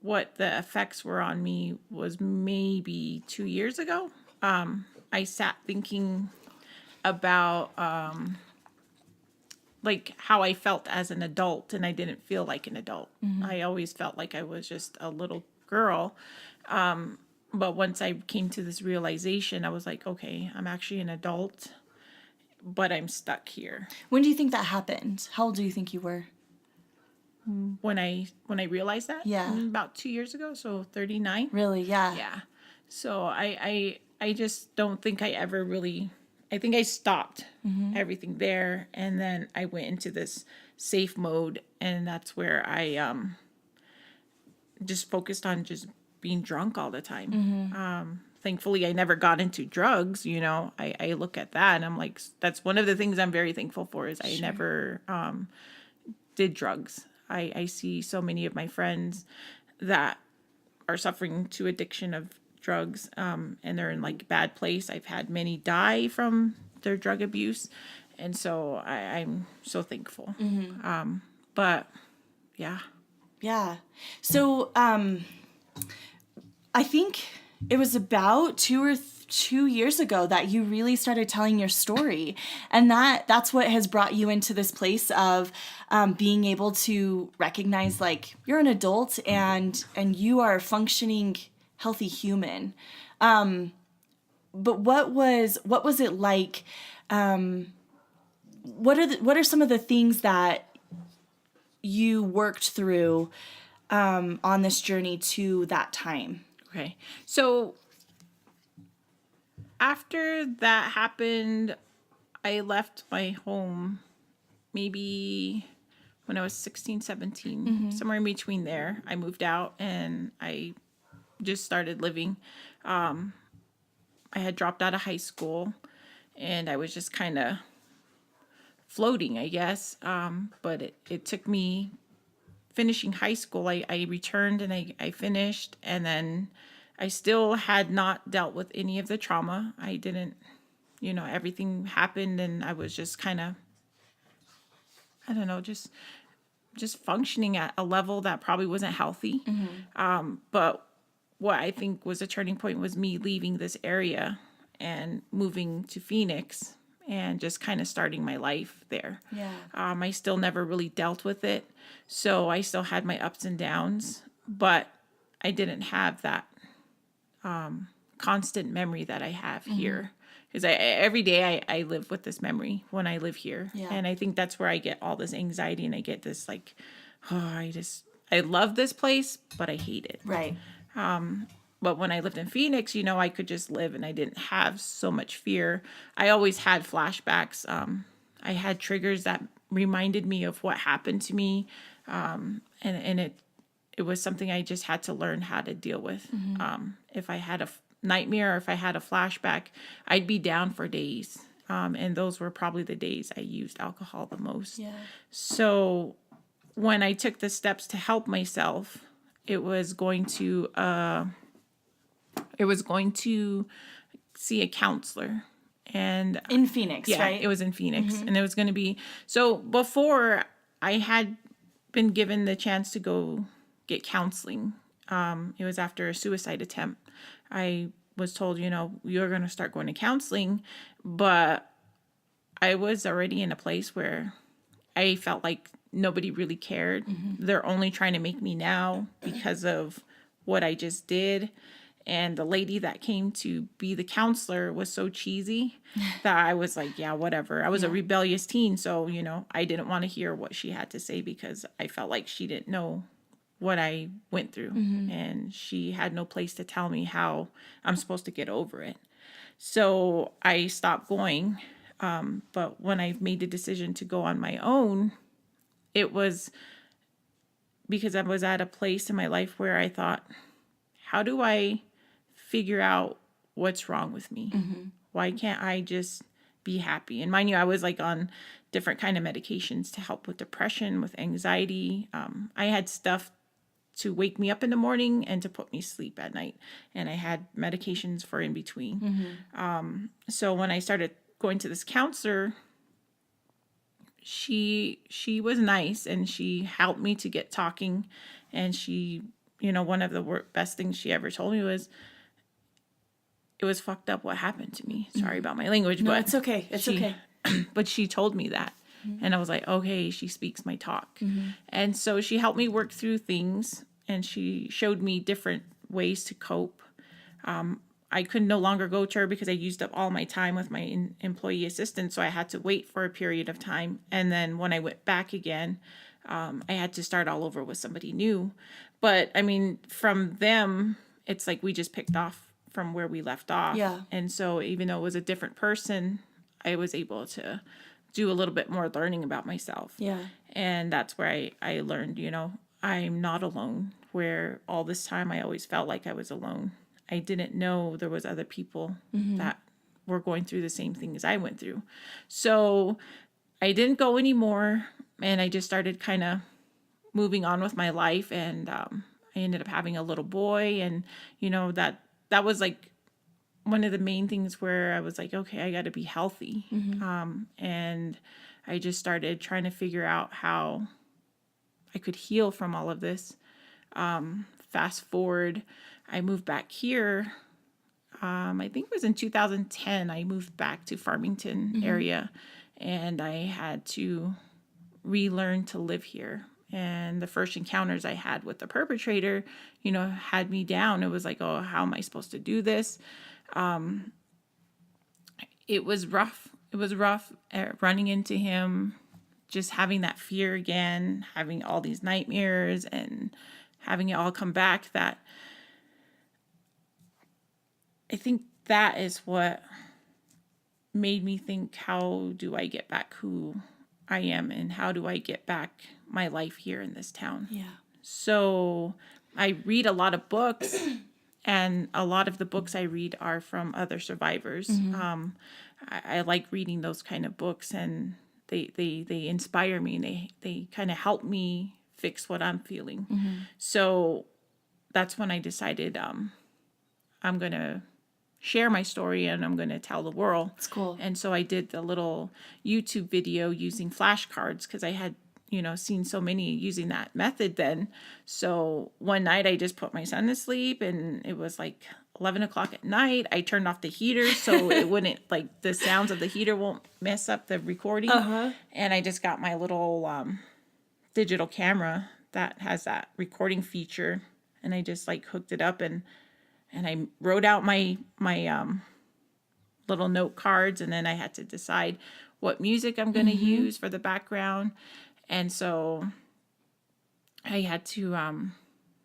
S4: what the effects were on me was maybe 2 years ago. I sat thinking about like how I felt as an adult, and I didn't feel like an adult. I always felt like I was just a little girl. But once I came to this realization, I was like, okay, I'm actually an adult, but I'm stuck here.
S1: When do you think that happened? How old do you think you were?
S4: When I realized that?
S1: Yeah.
S4: About 2 years ago, so 39.
S1: Really? Yeah.
S4: Yeah. So I just don't think I ever really, I think I stopped everything there, and then I went into this safe mode, and that's where I just focused on just being drunk all the time. Thankfully, I never got into drugs. I look at that and I'm like, that's one of the things I'm very thankful for, is I never did drugs. I see so many of my friends that are suffering to addiction of drugs, and they're in like bad place. I've had many die from their drug abuse, and so I'm so thankful. But yeah.
S1: Yeah. So, I think it was about 2 years ago that you really started telling your story, and that's what has brought you into this place of being able to recognize like you're an adult and you are a functioning, healthy human. But what was it like? What are some of the things that you worked through on this journey to that time?
S4: Okay. So after that happened, I left my home maybe when I was 16, 17, somewhere in between there. I moved out and I just started living. I had dropped out of high school and I was just kind of floating, I guess. But it took me finishing high school. I returned and I finished, and then I still had not dealt with any of the trauma. I didn't, everything happened and I was just kind of, I don't know, just functioning at a level that probably wasn't healthy. But what I think was a turning point was me leaving this area and moving to Phoenix and just kind of starting my life there.
S1: Yeah.
S4: I still never really dealt with it. So I still had my ups and downs, but I didn't have that constant memory that I have here. Because every day I live with this memory when I live here.
S1: Yeah.
S4: And I think that's where I get all this anxiety and I get this like, I love this place, but I hate it.
S1: Right.
S4: But when I lived in Phoenix, I could just live and I didn't have so much fear. I always had flashbacks. I had triggers that reminded me of what happened to me. And it was something I just had to learn how to deal with. If I had a nightmare or if I had a flashback, I'd be down for days. And those were probably the days I used alcohol the most.
S1: Yeah.
S4: So when I took the steps to help myself, it was going to see a counselor. And
S1: In Phoenix,
S4: yeah,
S1: right?
S4: it was in Phoenix. And it was going to be, so before I had been given the chance to go get counseling. It was after a suicide attempt. I was told, you're going to start going to counseling, but I was already in a place where I felt like nobody really cared. They're only trying to make me now because of what I just did. And the lady that came to be the counselor was so cheesy that I was like, yeah, whatever. I was a rebellious teen. So, I didn't want to hear what she had to say because I felt like she didn't know what I went through. And she had no place to tell me how I'm supposed to get over it. So I stopped going. But when I made the decision to go on my own, it was because I was at a place in my life where I thought, how do I figure out what's wrong with me? Why can't I just be happy? And mind you, I was like on different kind of medications to help with depression, with anxiety. I had stuff to wake me up in the morning and to put me to sleep at night. And I had medications for in between. So when I started going to this counselor, she was nice and she helped me to get talking. And she, one of the best things she ever told me was, it was fucked up what happened to me. Sorry about my language,
S1: No,
S4: but
S1: it's okay. It's okay.
S4: But she told me that. And I was like, okay, she speaks my talk. And so she helped me work through things and she showed me different ways to cope. I could no longer go to her because I used up all my time with my employee assistant. So I had to wait for a period of time. And then when I went back again, I had to start all over with somebody new. But I mean, from them, it's like we just picked off from where we left off.
S1: Yeah.
S4: And so even though it was a different person, I was able to do a little bit more learning about myself.
S1: Yeah.
S4: And that's where I learned, I'm not alone, where all this time I always felt like I was alone. I didn't know there was other people that were going through the same thing as I went through. So I didn't go anymore, and I just started kind of moving on with my life, and I ended up having a little boy, and that was like one of the main things where I was like, okay, I got to be healthy. And I just started trying to figure out how I could heal from all of this. Fast forward, I moved back here I think it was in 2010, I moved back to Farmington area, and I had to relearn to live here. And the first encounters I had with the perpetrator, had me down. It was like, oh, how am I supposed to do this? It was rough. It was rough running into him, just having that fear again, having all these nightmares and having it all come back. That I think that is what made me think, how do I get back who I am, and how do I get back my life here in this town?
S1: Yeah.
S4: So I read a lot of books, and a lot of the books I read are from other survivors. I like reading those kind of books, and they inspire me, and they kind of help me fix what I'm feeling. So that's when I decided I'm going to share my story, and I'm going to tell the world.
S1: It's cool.
S4: And so I did the little YouTube video using flashcards, because I had, seen so many using that method then. So one night I just put my son to sleep, and it was like 11 o'clock at night. I turned off the heater so it wouldn't, like, the sounds of the heater won't mess up the recording. And I just got my little digital camera that has that recording feature, and I just like hooked it up, and I wrote out my little note cards, and then I had to decide what music I'm going to use for the background. And so I had to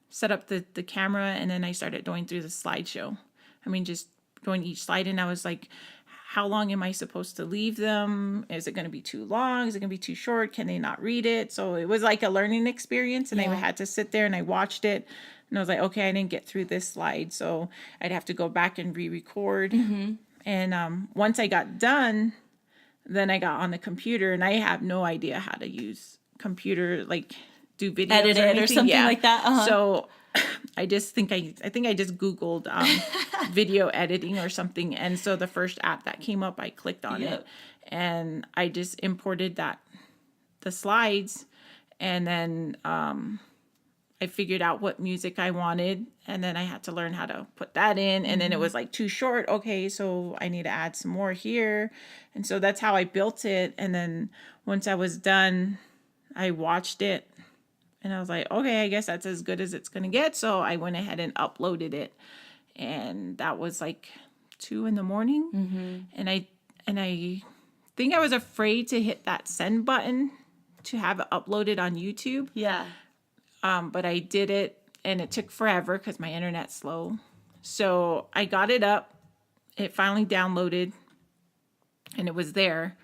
S4: set up the camera, and then I started going through the slideshow. I mean, just going each slide, and I was like, how long am I supposed to leave them? Is it going to be too long? Is it going to be too short? Can they not read it? So it was like a learning experience, and I had to sit there and I watched it. And I was like, okay, I didn't get through this slide, so I'd have to go back and re-record. And once I got done, then I got on the computer, and I have no idea how to use computer, like do videos
S1: Edit it or something like that.
S4: So I think I just Googled video editing or something. And so the first app that came up, I clicked on it, and I just imported the slides, and then I figured out what music I wanted, and then I had to learn how to put that in. And then it was like too short. Okay, so I need to add some more here. And so that's how I built it. And then once I was done, I watched it, and I was like, okay, I guess that's as good as it's going to get. So I went ahead and uploaded it. And that was like 2 a.m. And I think I was afraid to hit that send button to have it uploaded on YouTube.
S1: Yeah.
S4: But I did it, and it took forever because my internet's slow. So I got it up. It finally downloaded, and it was there.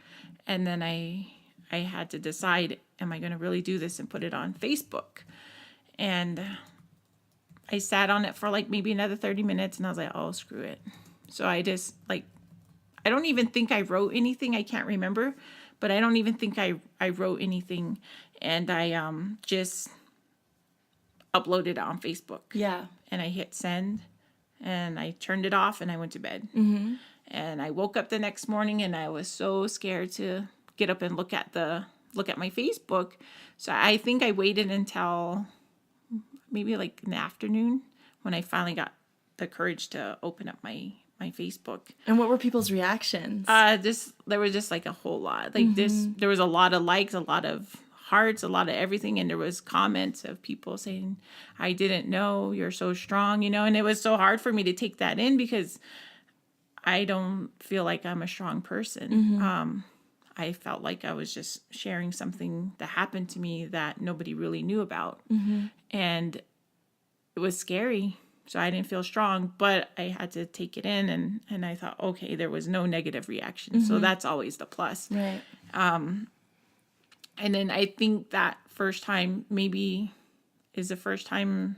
S4: And then I had to decide, am I going to really do this and put it on Facebook? And I sat on it for like maybe another 30 minutes, and I was like, oh, screw it. So I just I don't even think I wrote anything. I can't remember, but I don't even think I wrote anything. And I just uploaded it on Facebook.
S1: Yeah.
S4: And I hit send, and I turned it off, and I went to bed. And I woke up the next morning, and I was so scared to get up and look at my Facebook. So I think I waited until maybe like in the afternoon when I finally got the courage to open up my Facebook.
S1: And what were people's reactions?
S4: There was just like a whole lot. Like there was a lot of likes, a lot of hearts, a lot of everything, and there was comments of people saying, I didn't know, you're so strong, and it was so hard for me to take that in because I don't feel like I'm a strong person. I felt like I was just sharing something that happened to me that nobody really knew about. And it was scary. So I didn't feel strong, but I had to take it in, and I thought, okay, there was no negative reaction. So that's always the plus.
S1: Right.
S4: And then I think that first time maybe is the first time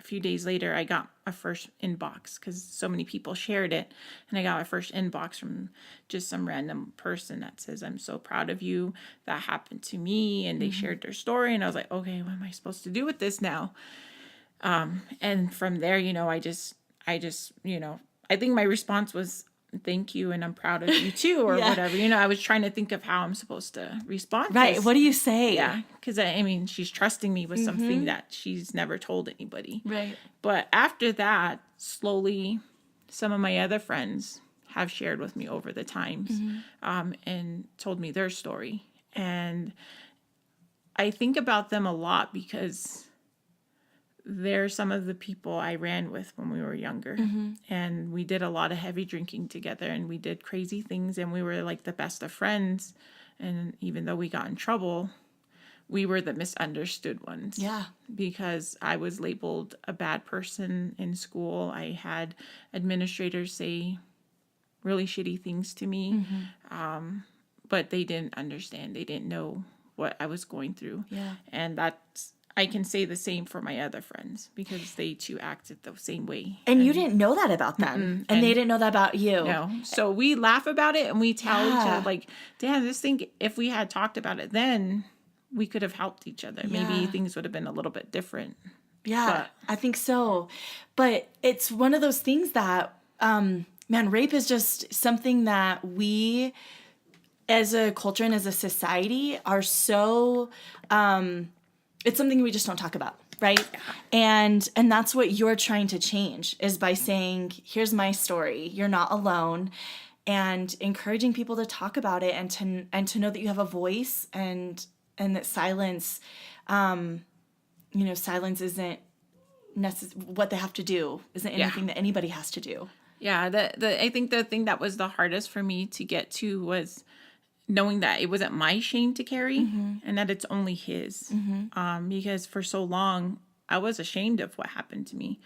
S4: a few days later I got a first inbox because so many people shared it. And I got a first inbox from just some random person that says, I'm so proud of you. That happened to me. And they shared their story. And I was like, okay, what am I supposed to do with this now? And from there, I just, I think my response was, thank you, and I'm proud of you too, or whatever. I was trying to think of how I'm supposed to respond.
S1: Right. What do you say?
S4: Yeah. Because I mean, she's trusting me with something that she's never told anybody.
S1: Right.
S4: But after that, slowly some of my other friends have shared with me over the times, and told me their story. And I think about them a lot because they're some of the people I ran with when we were younger. And we did a lot of heavy drinking together, and we did crazy things, and we were like the best of friends. And even though we got in trouble, we were the misunderstood ones.
S1: Yeah.
S4: Because I was labeled a bad person in school. I had administrators say really shitty things to me. But they didn't understand. They didn't know what I was going through.
S1: Yeah.
S4: And I can say the same for my other friends because they too acted the same way.
S1: And you didn't know that about them. And they didn't know that about you.
S4: No. So we laugh about it and we tell each
S1: Yeah.
S4: other, like, damn, this thing, if we had talked about it then, we could have helped each other. Maybe
S1: Yeah.
S4: things would have been a little bit different.
S1: Yeah, I think so. But it's one of those things that, man, rape is just something that we, as a culture and as a society, are so, it's something we just don't talk about, right? And that's what you're trying to change, is by saying, here's my story, you're not alone, and encouraging people to talk about it and to know that you have a voice, and that silence, silence isn't what they have to do, isn't anything that anybody has to do.
S4: Yeah, I think the thing that was the hardest for me to get to was knowing that it wasn't my shame to carry and that it's only his. Because for so long I was ashamed of what happened to me.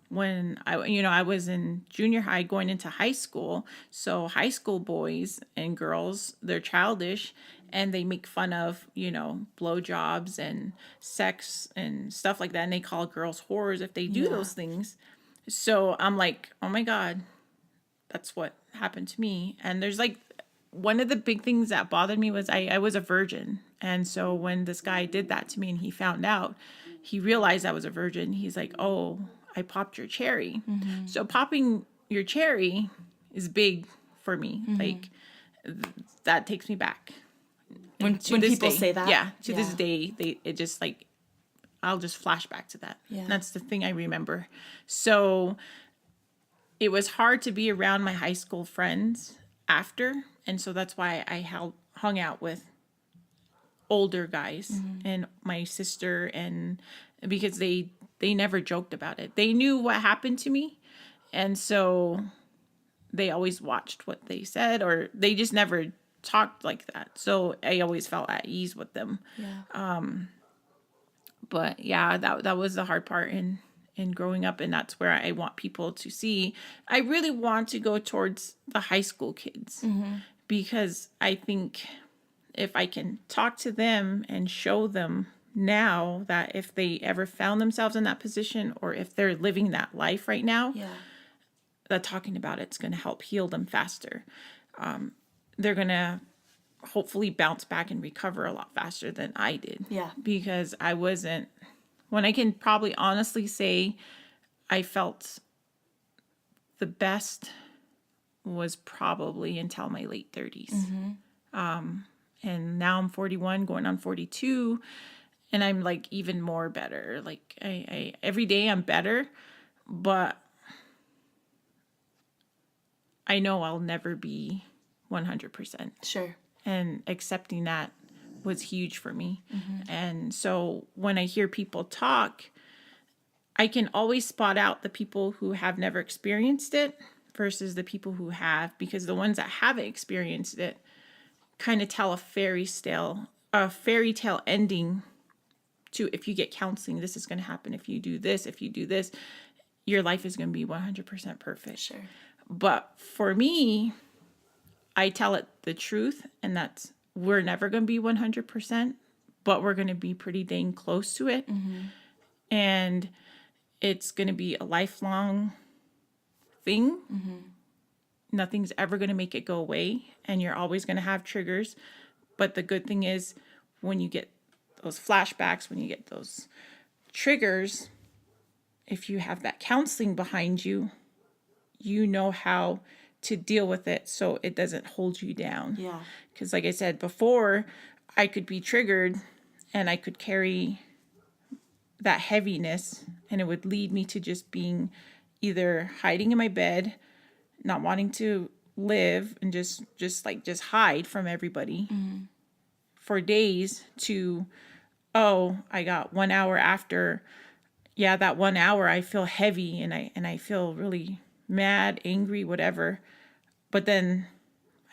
S4: When I was in junior high going into high school. So high school boys and girls, they're childish and they make fun of, blowjobs and sex and stuff like that. And they call girls whores if they do those things. So I'm like, oh my God, that's what happened to me. And there's like, one of the big things that bothered me was I was a virgin. And so when this guy did that to me and he found out, he realized I was a virgin. He's like, oh, I popped your cherry. So popping your cherry is big for me. Like that takes me back.
S1: When people say that?
S4: Yeah. To this day, it just like, I'll just flash back to that.
S1: Yeah.
S4: That's the thing I remember. So it was hard to be around my high school friends after. And so that's why I hung out with older guys and my sister, and because they never joked about it. They knew what happened to me. And so they always watched what they said, or they just never talked like that. So I always felt at ease with them.
S1: Yeah.
S4: But yeah, that was the hard part in growing up. And that's where I want people to see. I really want to go towards the high school kids because I think if I can talk to them and show them now that if they ever found themselves in that position, or if they're living that life right now, that talking about it's going to help heal them faster. They're going to hopefully bounce back and recover a lot faster than I did.
S1: Yeah.
S4: Because when I can probably honestly say I felt the best was probably until my late 30s. And now I'm 41 going on 42, and I'm like even more better. Like I every day I'm better, but I know I'll never be 100%.
S1: Sure.
S4: And accepting that was huge for me. And so when I hear people talk, I can always spot out the people who have never experienced it versus the people who have, because the ones that haven't experienced it kind of tell a fairy tale ending to, if you get counseling, this is going to happen. If you do this, your life is going to be 100% perfect.
S1: Sure.
S4: But for me, I tell it the truth, and that's, we're never going to be 100%, but we're going to be pretty dang close to it. And it's going to be a lifelong thing. Nothing's ever going to make it go away, and you're always going to have triggers. But the good thing is, when you get those flashbacks, when you get those triggers, if you have that counseling behind you, you know how to deal with it so it doesn't hold you down.
S1: Yeah.
S4: Because like I said before, I could be triggered and I could carry that heaviness, and it would lead me to just being either hiding in my bed, not wanting to live, and just hide from everybody for days, to, oh, I got 1 hour after. Yeah, that 1 hour I feel heavy, and I feel really mad, angry, whatever. But then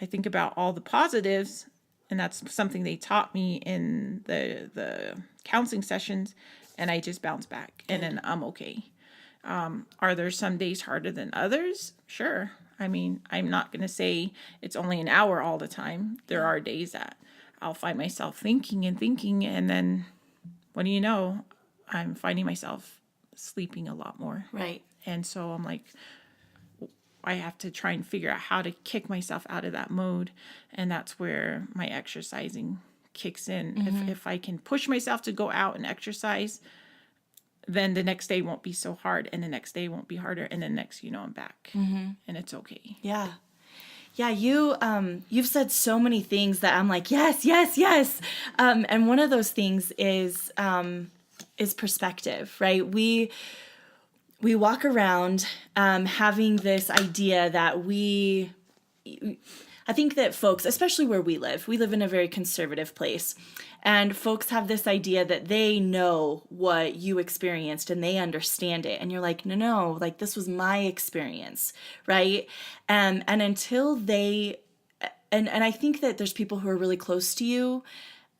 S4: I think about all the positives, and that's something they taught me in the counseling sessions, and I just bounce back, and then I'm okay. Are there some days harder than others? Sure. I mean, I'm not going to say it's only an hour all the time. There are days that I'll find myself thinking, and then what do you know? I'm finding myself sleeping a lot more.
S1: Right.
S4: And so I'm like, I have to try and figure out how to kick myself out of that mode. And that's where my exercising kicks in. If I can push myself to go out and exercise, then the next day won't be so hard, and the next day won't be harder, and then next, I'm back, and it's okay.
S1: Yeah. Yeah, you've said so many things that I'm like, yes, yes, yes. And one of those things is perspective, right? We walk around having this idea that I think that folks, especially where we live in a very conservative place, and folks have this idea that they know what you experienced and they understand it. And you're like, no, like this was my experience, right? And until they, and I think that there's people who are really close to you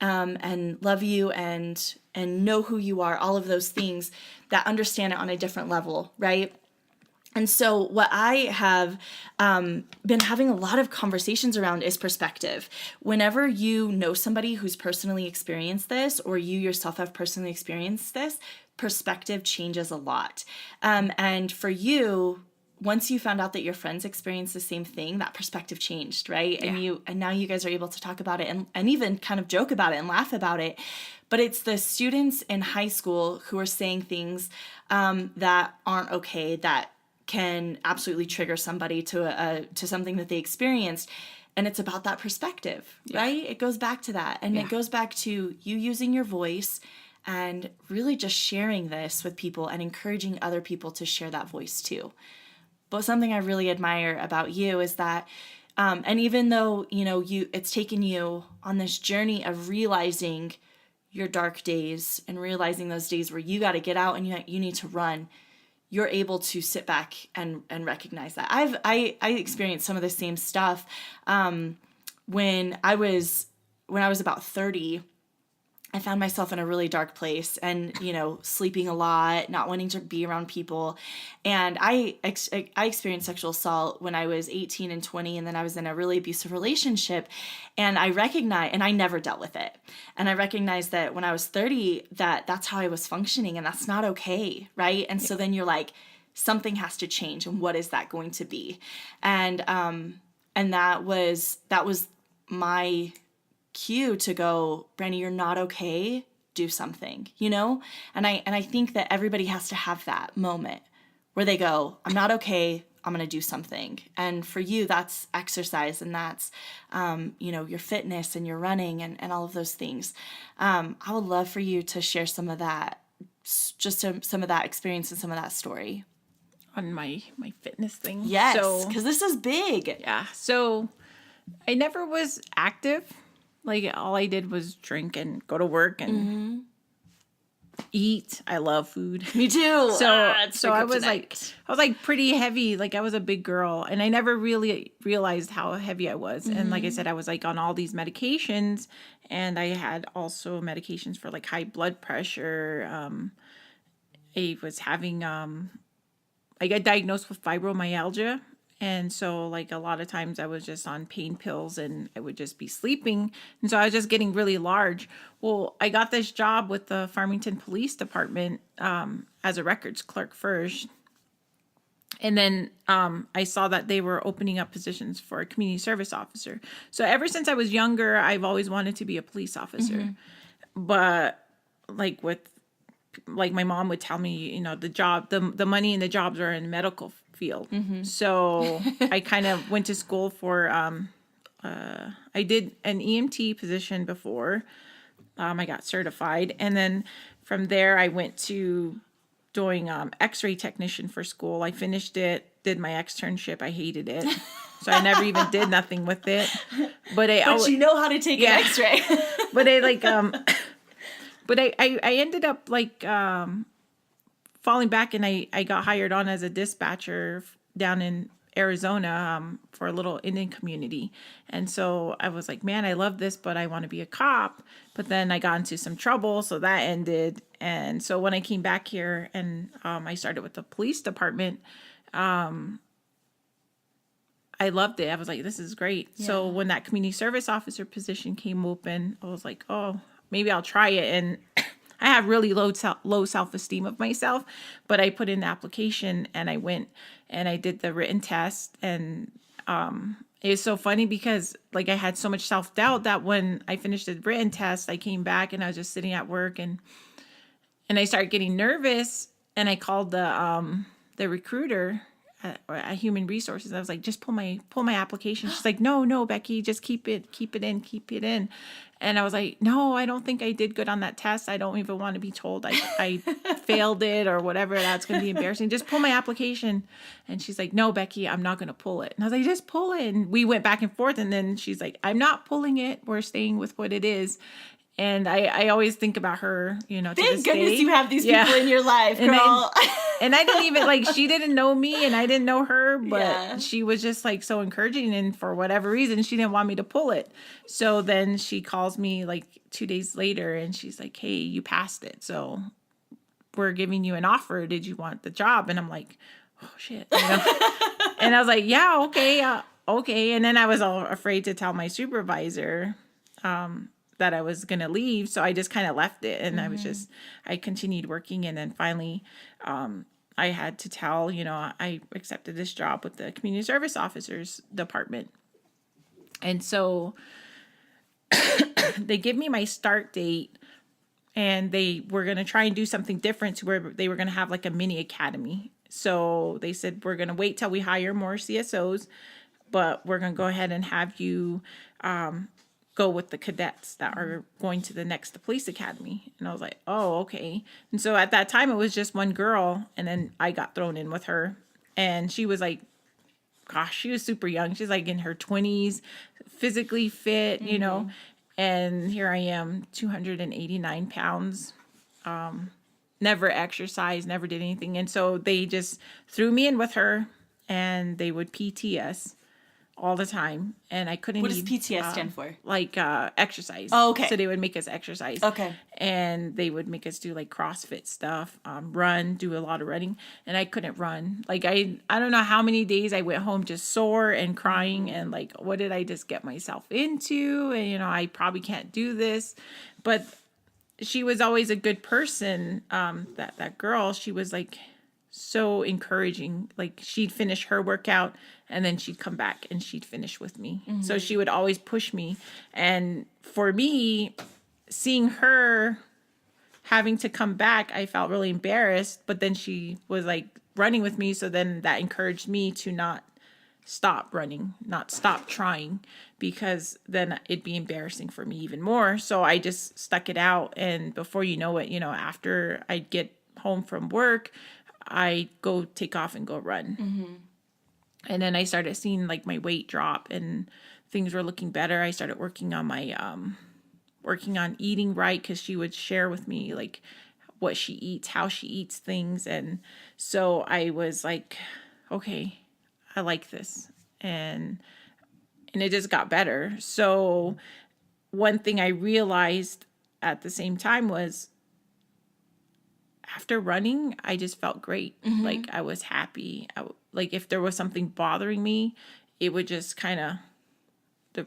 S1: and love you and know who you are, all of those things, that understand it on a different level, right? And so what I have been having a lot of conversations around is perspective. Whenever you know somebody who's personally experienced this, or you yourself have personally experienced this, perspective changes a lot. And for you, once you found out that your friends experienced the same thing, that perspective changed, right? Yeah. And now you guys are able to talk about it and even kind of joke about it and laugh about it. But it's the students in high school who are saying things that aren't okay, that can absolutely trigger somebody to something that they experienced. And it's about that perspective, right? It goes back to that. And it goes back to you using your voice and really just sharing this with people and encouraging other people to share that voice too. But something I really admire about you is that, and even though, it's taken you on this journey of realizing your dark days and realizing those days where you got to get out and you need to run, you're able to sit back and recognize that. I experienced some of the same stuff when I was about 30. I found myself in a really dark place and, sleeping a lot, not wanting to be around people. And I experienced sexual assault when I was 18 and 20, and then I was in a really abusive relationship. And I recognized, and I never dealt with it. And I recognized that when I was 30, that's how I was functioning, and that's not okay, right? And so then you're like, something has to change, and what is that going to be? And that was my cue to go, Brandi, you're not okay, do something, and I think that everybody has to have that moment where they go, I'm not okay, I'm gonna do something. And for you, that's exercise, and that's your fitness and your running and all of those things. I would love for you to share some of that, just some of that experience and some of that story
S4: on my fitness thing.
S1: Yes, because this is big.
S4: Yeah, so I never was active. Like, all I did was drink and go to work and eat. I love food.
S1: Me too.
S4: So I was like pretty heavy. Like, I was a big girl, and I never really realized how heavy I was. And like I said, I was like on all these medications, and I had also medications for like high blood pressure. I was having I got diagnosed with fibromyalgia. And so, like, a lot of times I was just on pain pills and I would just be sleeping. And so I was just getting really large. Well, I got this job with the Farmington Police Department as a records clerk first. And then I saw that they were opening up positions for a community service officer. So ever since I was younger, I've always wanted to be a police officer. But like my mom would tell me, the job, the money and the jobs are in medical field. So I kind of went to school for, I did an EMT position before I got certified. And then from there I went to doing X-ray technician for school. I finished it, did my externship. I hated it, so I never even did nothing with it. But
S1: you know how to take an X-ray.
S4: But I like but I ended up like falling back, and I got hired on as a dispatcher down in Arizona for a little Indian community. And so I was like, man, I love this, but I want to be a cop. But then I got into some trouble, so that ended. And so when I came back here and I started with the police department, I loved it. I was like, this is great. Yeah. So when that community service officer position came open, I was like, oh, maybe I'll try it. And I have really low self-esteem of myself, but I put in the application and I went and I did the written test. And it was so funny because like I had so much self-doubt that when I finished the written test, I came back and I was just sitting at work and I started getting nervous, and I called the recruiter at Human Resources. I was like, just pull my application. She's like, no, Becky, just keep it in. And I was like, no, I don't think I did good on that test. I don't even want to be told I failed it or whatever. That's going to be embarrassing. Just pull my application. And she's like, no, Becky, I'm not going to pull it. And I was like, just pull it. And we went back and forth. And then she's like, I'm not pulling it. We're staying with what it is. And I always think about her, you know,
S1: thank goodness you have these people in your life, girl.
S4: And I didn't even, like, she didn't know me and I didn't know her, but she was just, like, so encouraging. And for whatever reason, she didn't want me to pull it. So then she calls me, like, 2 days later and she's like, hey, you passed it. So we're giving you an offer. Did you want the job? And I'm like, oh, shit. You know? And I was like, yeah, okay. Okay. And then I was all afraid to tell my supervisor that I was going to leave. So I just kind of left it. And I continued working. And then finally, I had to tell, you know, I accepted this job with the community service officers department. And so they give me my start date, and they were going to try and do something different to where they were going to have like a mini academy. So they said, we're going to wait till we hire more CSOs, but we're going to go ahead and have you, go with the cadets that are going to the police academy. And I was like, oh, okay. And so at that time it was just one girl, and then I got thrown in with her, and she was like, gosh, she was super young. She's like in her 20s, physically fit, you know, and here I am, 289 pounds, never exercised, never did anything. And so they just threw me in with her, and they would PT us all the time, and I couldn't.
S1: What does PTS stand for?
S4: Like exercise.
S1: Oh, okay.
S4: So they would make us exercise.
S1: Okay.
S4: And they would make us do like CrossFit stuff, run, do a lot of running, and I couldn't run. Like I don't know how many days I went home just sore and crying, and like, what did I just get myself into? And you know, I probably can't do this. But she was always a good person. That girl, she was like so encouraging. Like she'd finish her workout and then she'd come back and she'd finish with me. So she would always push me. And for me, seeing her having to come back, I felt really embarrassed, but then she was like running with me. So then that encouraged me to not stop running, not stop trying, because then it'd be embarrassing for me even more. So I just stuck it out. And before you know it, you know, after I'd get home from work, I go take off and go run. And then I started seeing like my weight drop and things were looking better. I started working on my, working on eating right, because she would share with me like what she eats, how she eats things. And so I was like, okay, I like this. And it just got better. So one thing I realized at the same time was, after running, I just felt great. Like I was happy. Like if there was something bothering me, it would just the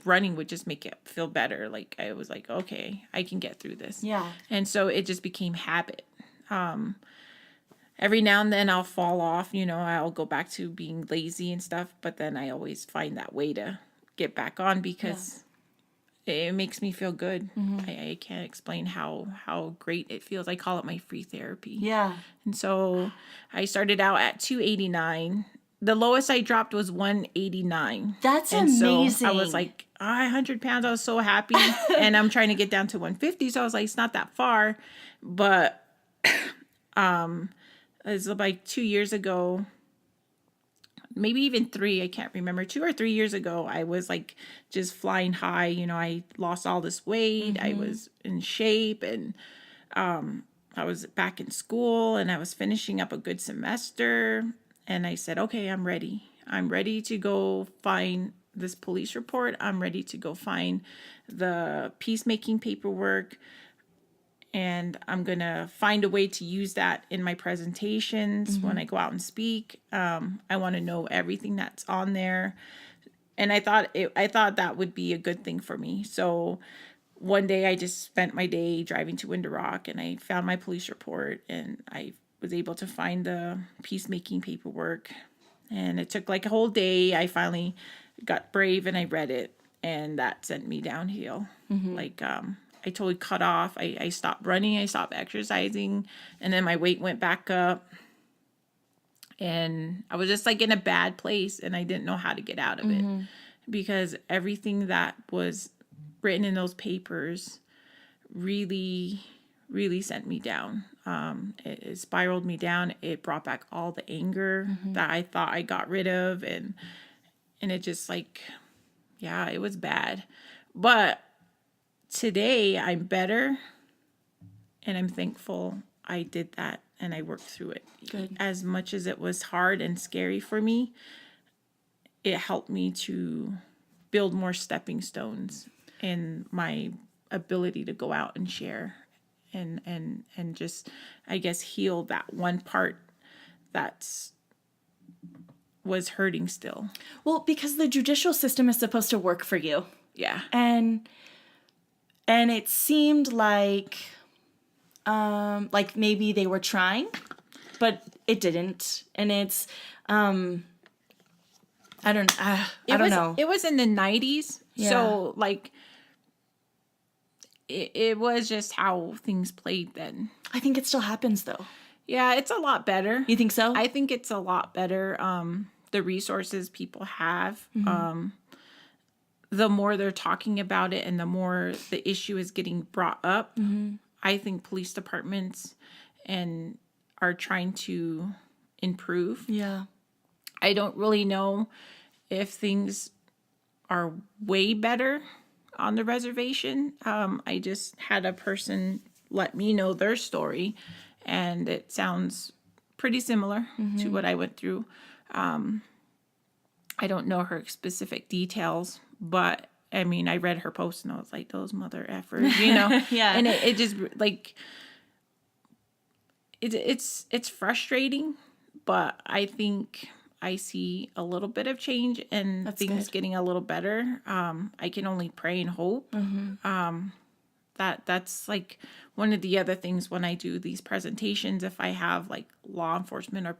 S4: running would just make it feel better. Like I was like, okay, I can get through this.
S1: Yeah.
S4: And so it just became habit. Every now and then I'll fall off, you know, I'll go back to being lazy and stuff, but then I always find that way to get back on, because it makes me feel good. I can't explain how great it feels. I call it my free therapy.
S1: Yeah.
S4: And so I started out at 289. The lowest I dropped was 189.
S1: That's
S4: amazing.
S1: So
S4: I was like, 100 pounds. I was so happy. And I'm trying to get down to 150. So I was like, it's not that far. But it was like 2 years ago, maybe even 3, I can't remember, 2 or 3 years ago, I was like just flying high. You know, I lost all this weight. I was in shape, and I was back in school, and I was finishing up a good semester. And I said, okay, I'm ready. I'm ready to go find this police report. I'm ready to go find the peacemaking paperwork. And I'm going to find a way to use that in my presentations when I go out and speak. I want to know everything that's on there. And I thought that would be a good thing for me. So one day I just spent my day driving to Winter Rock, and I found my police report, and I was able to find the peacemaking paperwork. And it took like a whole day. I finally got brave and I read it, and that sent me downhill. Like, I totally cut off. I stopped running. I stopped exercising. And then my weight went back up. And I was just like in a bad place, and I didn't know how to get out of it, because everything that was written in those papers really, really sent me down. It spiraled me down. It brought back all the anger that I thought I got rid of. And it just like, yeah, it was bad. But today I'm better, and I'm thankful I did that and I worked through it.
S1: Good.
S4: As much as it was hard and scary for me, it helped me to build more stepping stones in my ability to go out and share and just, I guess, heal that one part that's was hurting still.
S1: Well, because the judicial system is supposed to work for you.
S4: Yeah.
S1: And it seemed like maybe they were trying, but it didn't. And it's I don't know.
S4: It was in the 90s.
S1: Yeah.
S4: So like it was just how things played then.
S1: I think it still happens though.
S4: Yeah, it's a lot better.
S1: You think so?
S4: I think it's a lot better. The resources people have, the more they're talking about it and the more the issue is getting brought up, I think police departments are trying to improve.
S1: Yeah.
S4: I don't really know if things are way better on the reservation. I just had a person let me know their story, and it sounds pretty similar to what I went through. I don't know her specific details, but I mean, I read her post and I was like, those mother effers, you know?
S1: Yeah.
S4: And it just like, it's frustrating, but I think I see a little bit of change and
S1: That's
S4: things
S1: good.
S4: getting a little better. I can only pray and hope. That's like one of the other things when I do these presentations. If I have like law enforcement or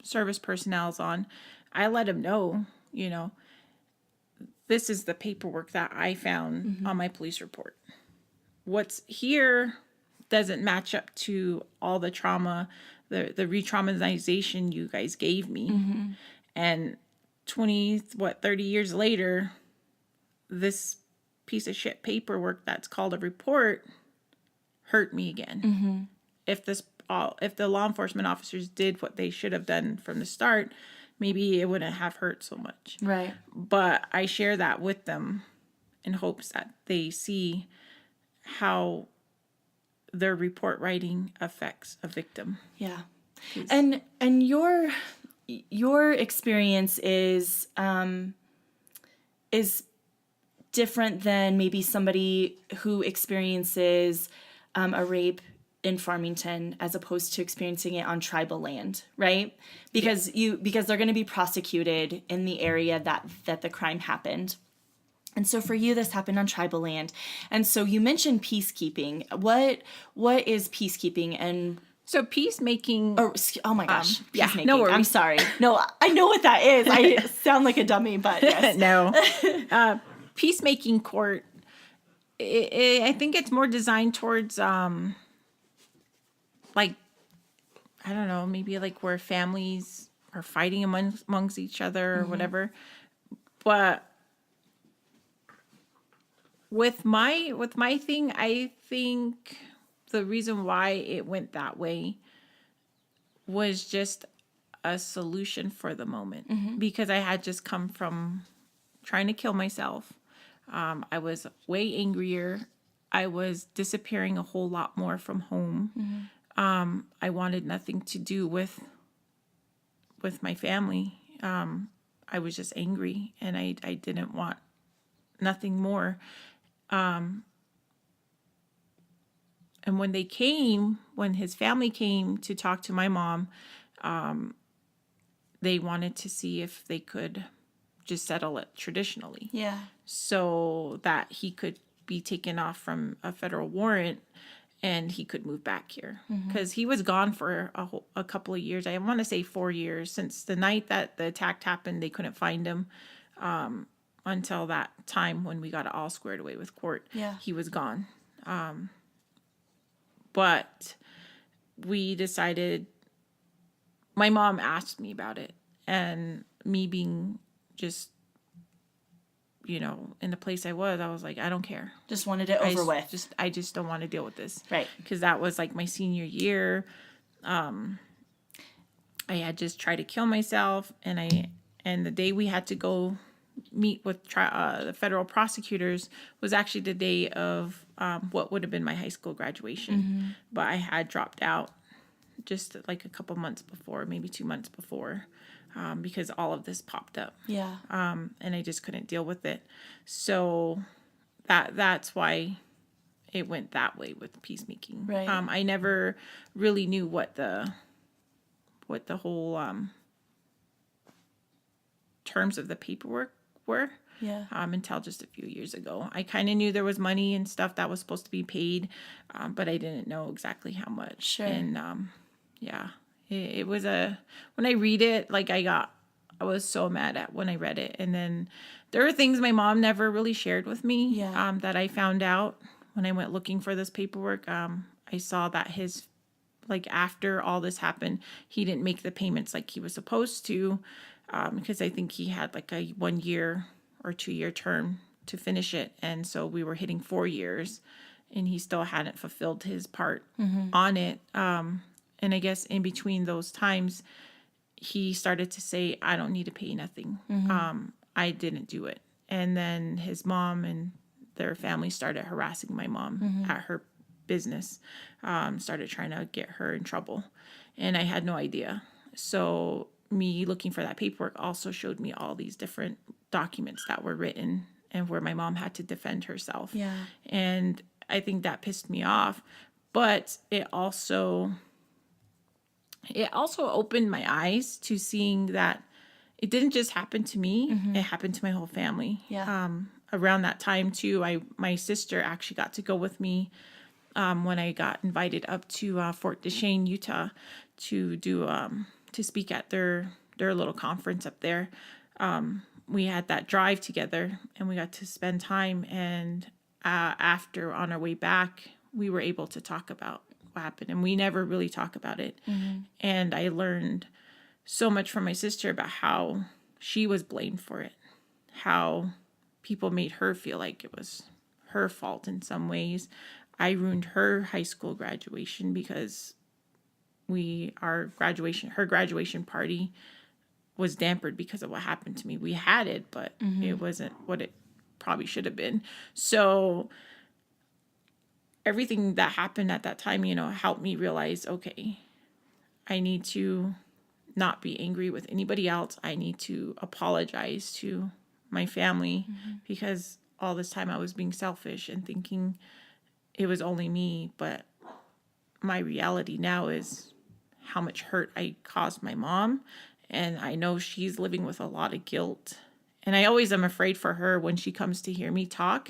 S4: service personnel on, I let them know, you know, this is the paperwork that I found on my police report. What's here doesn't match up to all the trauma, the re-traumatization you guys gave me. And 30 years later, this piece of shit paperwork that's called a report hurt me again. If the law enforcement officers did what they should have done from the start, maybe it wouldn't have hurt so much.
S1: Right.
S4: But I share that with them in hopes that they see how their report writing affects a victim.
S1: Yeah. And your experience is different than maybe somebody who experiences a rape in Farmington as opposed to experiencing it on tribal land, right? Because they're going to be prosecuted in the area that the crime happened. And so for you, this happened on tribal land. And so you mentioned peacekeeping. What is peacekeeping? And
S4: So peacemaking.
S1: oh my gosh,
S4: yeah,
S1: peacemaking.
S4: no worries.
S1: I'm sorry. No, I know what that is. I sound like a dummy, but yes.
S4: No. Peacemaking court, I think it's more designed towards, like, I don't know, maybe like where families are fighting amongst each other or whatever. But with my thing, I think the reason why it went that way was just a solution for the moment because I had just come from trying to kill myself. I was way angrier. I was disappearing a whole lot more from home. I wanted nothing to do with my family. I was just angry, and I didn't want nothing more. And when his family came to talk to my mom, they wanted to see if they could just settle it traditionally.
S1: Yeah.
S4: So that he could be taken off from a federal warrant and he could move back here. Because he was gone for a couple of years. I want to say 4 years. Since the night that the attack happened, they couldn't find him until that time when we got it all squared away with court.
S1: Yeah.
S4: He was gone. But we decided, my mom asked me about it, and me being just, in the place I was like, I don't care.
S1: Just wanted it over with.
S4: I just don't want to deal with this.
S1: Right.
S4: Because that was like my senior year. I had just tried to kill myself, and the day we had to go meet with the federal prosecutors was actually the day of what would have been my high school graduation. But I had dropped out just like a couple months before, maybe 2 months before, because all of this popped up.
S1: Yeah.
S4: And I just couldn't deal with it. So that's why it went that way with peacemaking.
S1: Right.
S4: I never really knew what the whole terms of the paperwork were.
S1: Yeah.
S4: Until just a few years ago. I kind of knew there was money and stuff that was supposed to be paid, but I didn't know exactly how much.
S1: Sure.
S4: And it was when I read it, like I was so mad at when I read it. And then there are things my mom never really shared with me.
S1: Yeah.
S4: That I found out when I went looking for this paperwork. I saw that after all this happened, he didn't make the payments like he was supposed to, because I think he had like a 1 year or 2 year term to finish it. And so we were hitting 4 years and he still hadn't fulfilled his part on it. And I guess in between those times, he started to say, I don't need to pay nothing. I didn't do it. And then his mom and their family started harassing my mom at her business, started trying to get her in trouble. And I had no idea. So me looking for that paperwork also showed me all these different documents that were written and where my mom had to defend herself.
S1: Yeah.
S4: And I think that pissed me off. But it also opened my eyes to seeing that it didn't just happen to me, it happened to my whole family.
S1: Yeah.
S4: Around that time too, my sister actually got to go with me when I got invited up to Fort Duchesne, Utah, to do to speak at their little conference up there. We had that drive together and we got to spend time. And after, on our way back, we were able to talk about what happened. And we never really talk about it. And I learned so much from my sister about how she was blamed for it, how people made her feel like it was her fault in some ways. I ruined her high school graduation because her graduation party was dampened because of what happened to me. We had it, but it wasn't what it probably should have been. So everything that happened at that time, helped me realize, okay, I need to not be angry with anybody else. I need to apologize to my family because all this time I was being selfish and thinking it was only me. But my reality now is how much hurt I caused my mom. And I know she's living with a lot of guilt. And I always am afraid for her when she comes to hear me talk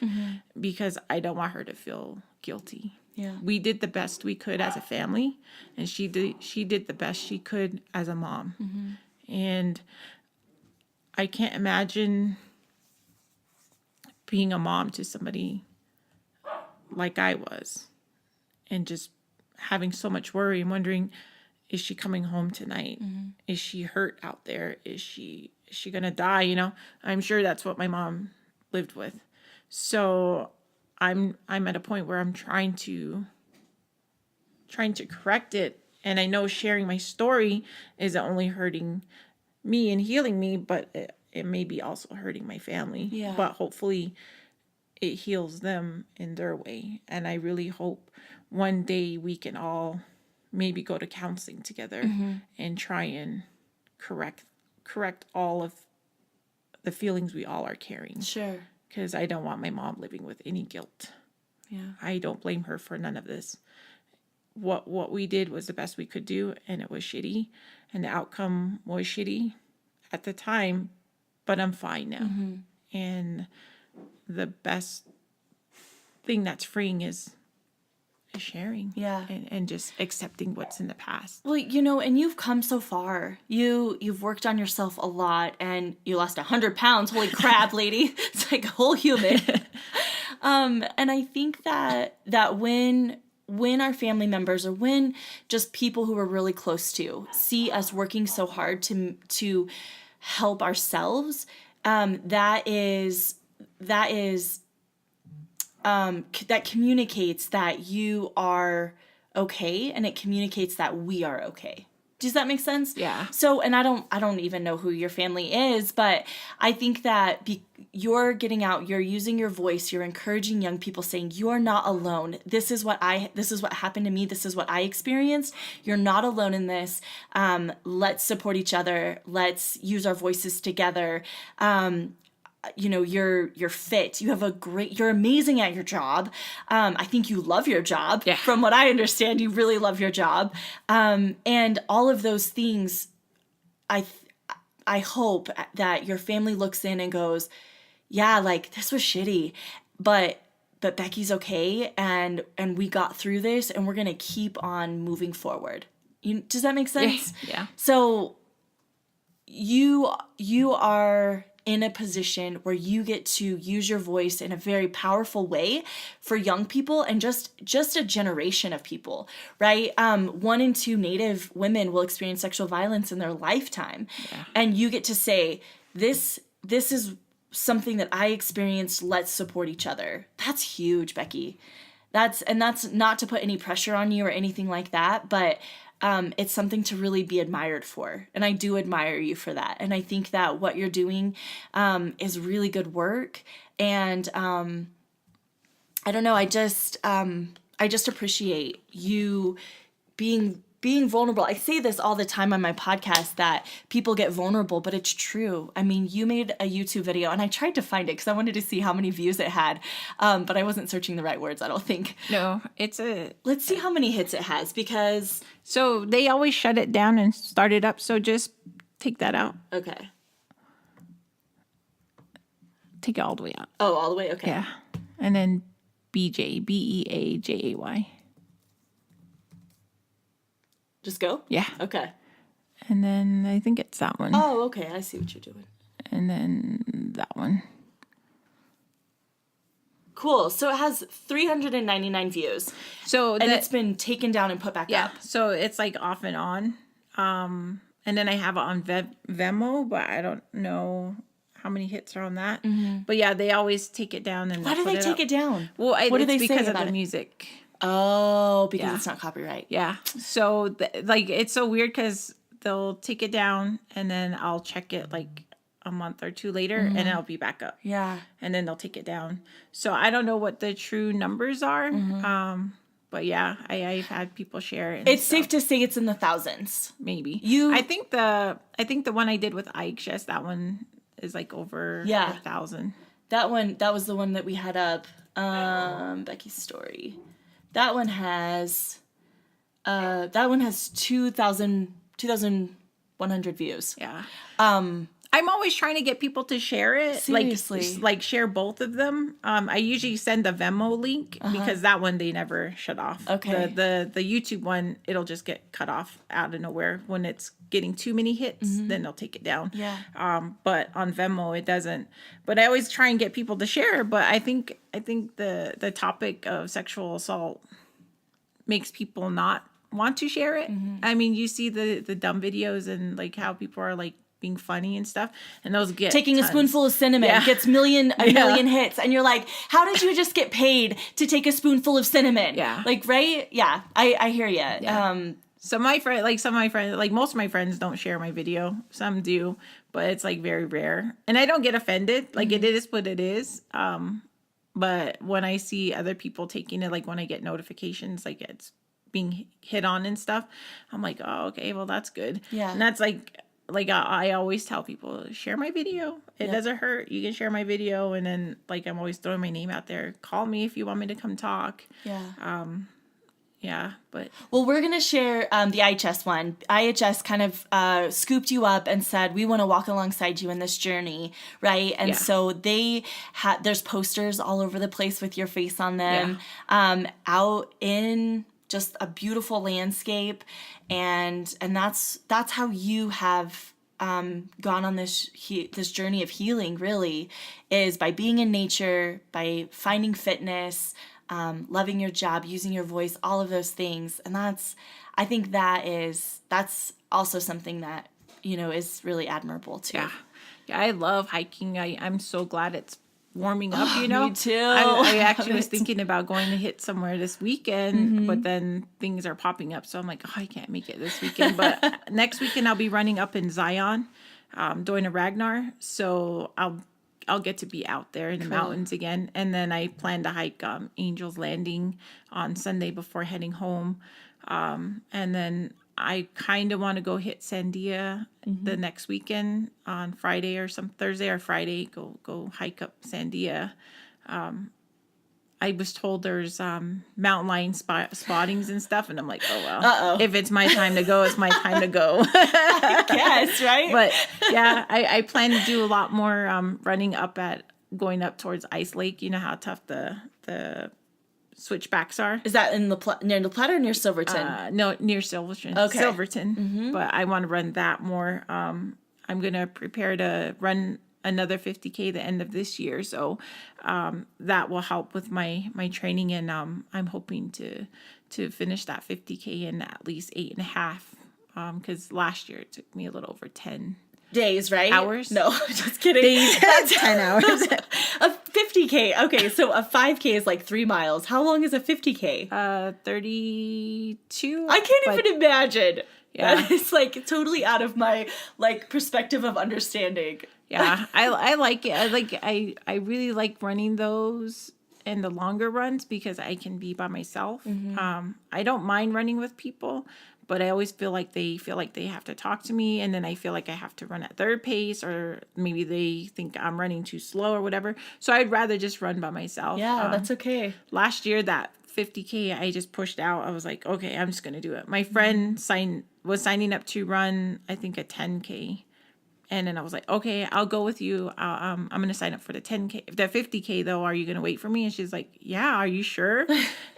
S4: because I don't want her to feel guilty.
S1: Yeah.
S4: We did the best we could as a family, and she did the best she could as a mom. And I can't imagine being a mom to somebody like I was and just having so much worry and wondering, is she coming home tonight? Is she hurt out there? Is she going to die? I'm sure that's what my mom lived with. So I'm at a point where I'm trying to correct it And I know sharing my story isn't only hurting me and healing me, but it may be also hurting my family.
S1: Yeah.
S4: But hopefully it heals them in their way. And I really hope one day we can all maybe go to counseling together and try and correct all of the feelings we all are carrying.
S1: Sure.
S4: Because I don't want my mom living with any guilt.
S1: Yeah.
S4: I don't blame her for none of this. What we did was the best we could do, and it was shitty, and the outcome was shitty at the time, but I'm fine now. And the best thing that's freeing is sharing.
S1: Yeah.
S4: And just accepting what's in the past.
S1: Well, you know, and you've come so far. You've worked on yourself a lot, and you lost 100 pounds. Holy crap, lady! It's like a whole human. And I think that when our family members, or when just people who we're really close to, see us working so hard to help ourselves, that communicates that you are okay, and it communicates that we are okay. Does that make sense?
S4: Yeah.
S1: So, and I don't even know who your family is, but I think that you're getting out, you're using your voice, you're encouraging young people, saying you're not alone. This is what happened to me. This is what I experienced. You're not alone in this. Let's support each other. Let's use our voices together. You know, you're fit. You're amazing at your job. I think you love your job.
S4: Yeah.
S1: From what I understand, you really love your job. And all of those things, I hope that your family looks in and goes, yeah, like this was shitty, but Becky's okay. And we got through this, and we're going to keep on moving forward. Does that make sense?
S4: Yeah.
S1: So you are in a position where you get to use your voice in a very powerful way for young people, and just a generation of people, right? 1 in 2 Native women will experience sexual violence in their lifetime. Yeah. And you get to say, this is something that I experienced. Let's support each other. That's huge, Becky. That's not to put any pressure on you or anything like that, but it's something to really be admired for. And I do admire you for that. And I think that what you're doing is really good work. And I don't know, I just appreciate you being vulnerable. I say this all the time on my podcast, that people get vulnerable, but it's true. I mean, you made a YouTube video, and I tried to find it because I wanted to see how many views it had, but I wasn't searching the right words, I don't think.
S4: No,
S1: Let's see how many hits it has, because...
S4: So they always shut it down and start it up, so just take that out.
S1: Okay.
S4: Take it all the way out.
S1: Oh, all the way? Okay.
S4: Yeah. And then BJ, Beajay.
S1: Just go?
S4: Yeah.
S1: Okay.
S4: And then I think it's that one.
S1: Oh, okay. I see what you're doing.
S4: And then that one.
S1: Cool. So it has 399 views.
S4: So
S1: and it's been taken down and put back up.
S4: So it's like off and on. And then I have it on Venmo, but I don't know how many hits are on that. Mm-hmm. But yeah, they always take it down. And
S1: why do they take it down?
S4: Well,
S1: what do they
S4: say because
S1: about
S4: of the
S1: it?
S4: music.
S1: Oh, because it's not copyright.
S4: Yeah. So like it's so weird because they'll take it down, and then I'll check it like a month or 2 later, and it'll be back up.
S1: Yeah.
S4: And then they'll take it down. So I don't know what the true numbers are. But yeah, I've had people share it.
S1: It's safe to say it's in the thousands.
S4: Maybe. I think the one I did with Ike, just that one is like over 1,000.
S1: That was the one that we had up. Becky's story. That one has 2,100 views.
S4: Yeah. I'm always trying to get people to share it.
S1: Seriously.
S4: Like share both of them. I usually send the Venmo link because that one they never shut off.
S1: Okay.
S4: The YouTube one, it'll just get cut off out of nowhere. When it's getting too many hits, then they'll take it down.
S1: Yeah.
S4: But on Venmo it doesn't. But I always try and get people to share. But I think the topic of sexual assault makes people not want to share it. I mean, you see the dumb videos and like how people are like being funny and stuff, and those get
S1: taking
S4: tons.
S1: A spoonful of cinnamon gets a million hits, and you're like, how did you just get paid to take a spoonful of cinnamon?
S4: Yeah,
S1: like, right? Yeah, I hear you.
S4: Yeah. Some of my friends, like most of my friends don't share my video. Some do, but it's like very rare. And I don't get offended. Like it is what it is. But when I see other people taking it, like when I get notifications, like it's being hit on and stuff, I'm like, oh, okay, well, that's good.
S1: Yeah.
S4: And that's like I always tell people, share my video. It doesn't hurt. You can share my video. And then like, I'm always throwing my name out there. Call me if you want me to come talk.
S1: Yeah.
S4: Yeah, but
S1: Well, we're going to share the IHS one. IHS kind of scooped you up and said, we want to walk alongside you in this journey, right? And so they there's posters all over the place with your face on them, out in just a beautiful landscape. And that's how you have gone on this journey of healing, really, is by being in nature, by finding fitness, loving your job, using your voice, all of those things. And I think that's also something that, is really admirable too.
S4: Yeah, I love hiking. I'm so glad it's warming up,
S1: Me too.
S4: I actually was thinking about going to hit somewhere this weekend, but then things are popping up. So I'm like, oh, I can't make it this weekend. But next weekend I'll be running up in Zion, doing a Ragnar. So I'll get to be out there in the mountains again. And then I plan to hike Angel's Landing on Sunday before heading home. And then I kind of want to go hit Sandia the next weekend on Friday or Thursday or Friday, go hike up Sandia. I was told there's mountain lion spottings and stuff, and I'm like, oh well. If it's my time to go, it's my time to go.
S1: I guess, right?
S4: But yeah, I plan to do a lot more running going up towards Ice Lake. You know how tough the switchbacks are.
S1: Is that near La Plata or near Silverton?
S4: No, near Silverton.
S1: Okay.
S4: Silverton. But I want to run that more. I'm gonna prepare to run another 50K the end of this year, so that will help with my training, and I'm hoping to finish that 50K in at least 8.5, because last year it took me a little over 10
S1: days, right?
S4: Hours?
S1: No, just kidding.
S4: Days. 10 hours.
S1: A 50K. Okay, so a 5K is like 3 miles. How long is a 50K?
S4: 32.
S1: I can't even imagine.
S4: Yeah.
S1: That is like totally out of my perspective of understanding.
S4: Yeah, I like it. I really like running those and the longer runs because I can be by myself. I don't mind running with people, but I always feel like they have to talk to me, and then I feel like I have to run at their pace, or maybe they think I'm running too slow or whatever. So I'd rather just run by myself.
S1: Yeah, that's okay.
S4: Last year, that 50K, I just pushed out. I was like, okay, I'm just going to do it. My friend was signing up to run, I think, a 10K. And then I was like, okay, I'll go with you. I'm going to sign up for the 10K. The 50K, though, are you going to wait for me? And she's like, yeah, are you sure?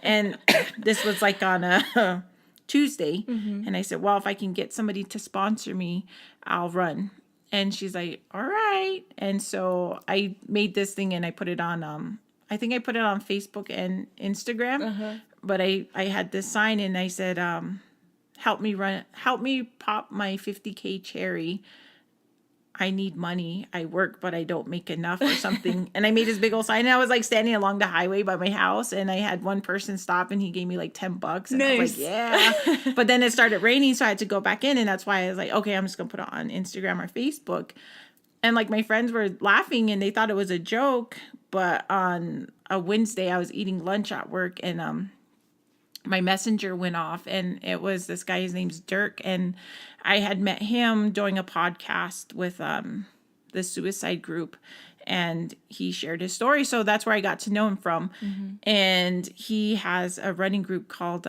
S4: And this was like on a Tuesday. And I said, well, if I can get somebody to sponsor me, I'll run. And she's like, all right. And so I made this thing and I put it on, I think I put it on Facebook and Instagram. But I had this sign and I said, help me pop my 50K cherry. I need money. I work, but I don't make enough or something. And I made this big old sign. And I was like standing along the highway by my house, and I had one person stop and he gave me like $10. And I was like, yeah. But then it started raining, so I had to go back in. And that's why I was like, okay, I'm just going to put it on Instagram or Facebook. And like my friends were laughing and they thought it was a joke. But on a Wednesday, I was eating lunch at work, and my messenger went off, and it was this guy. His name's Dirk, and I had met him doing a podcast with the suicide group, and he shared his story. So that's where I got to know him from. And he has a running group called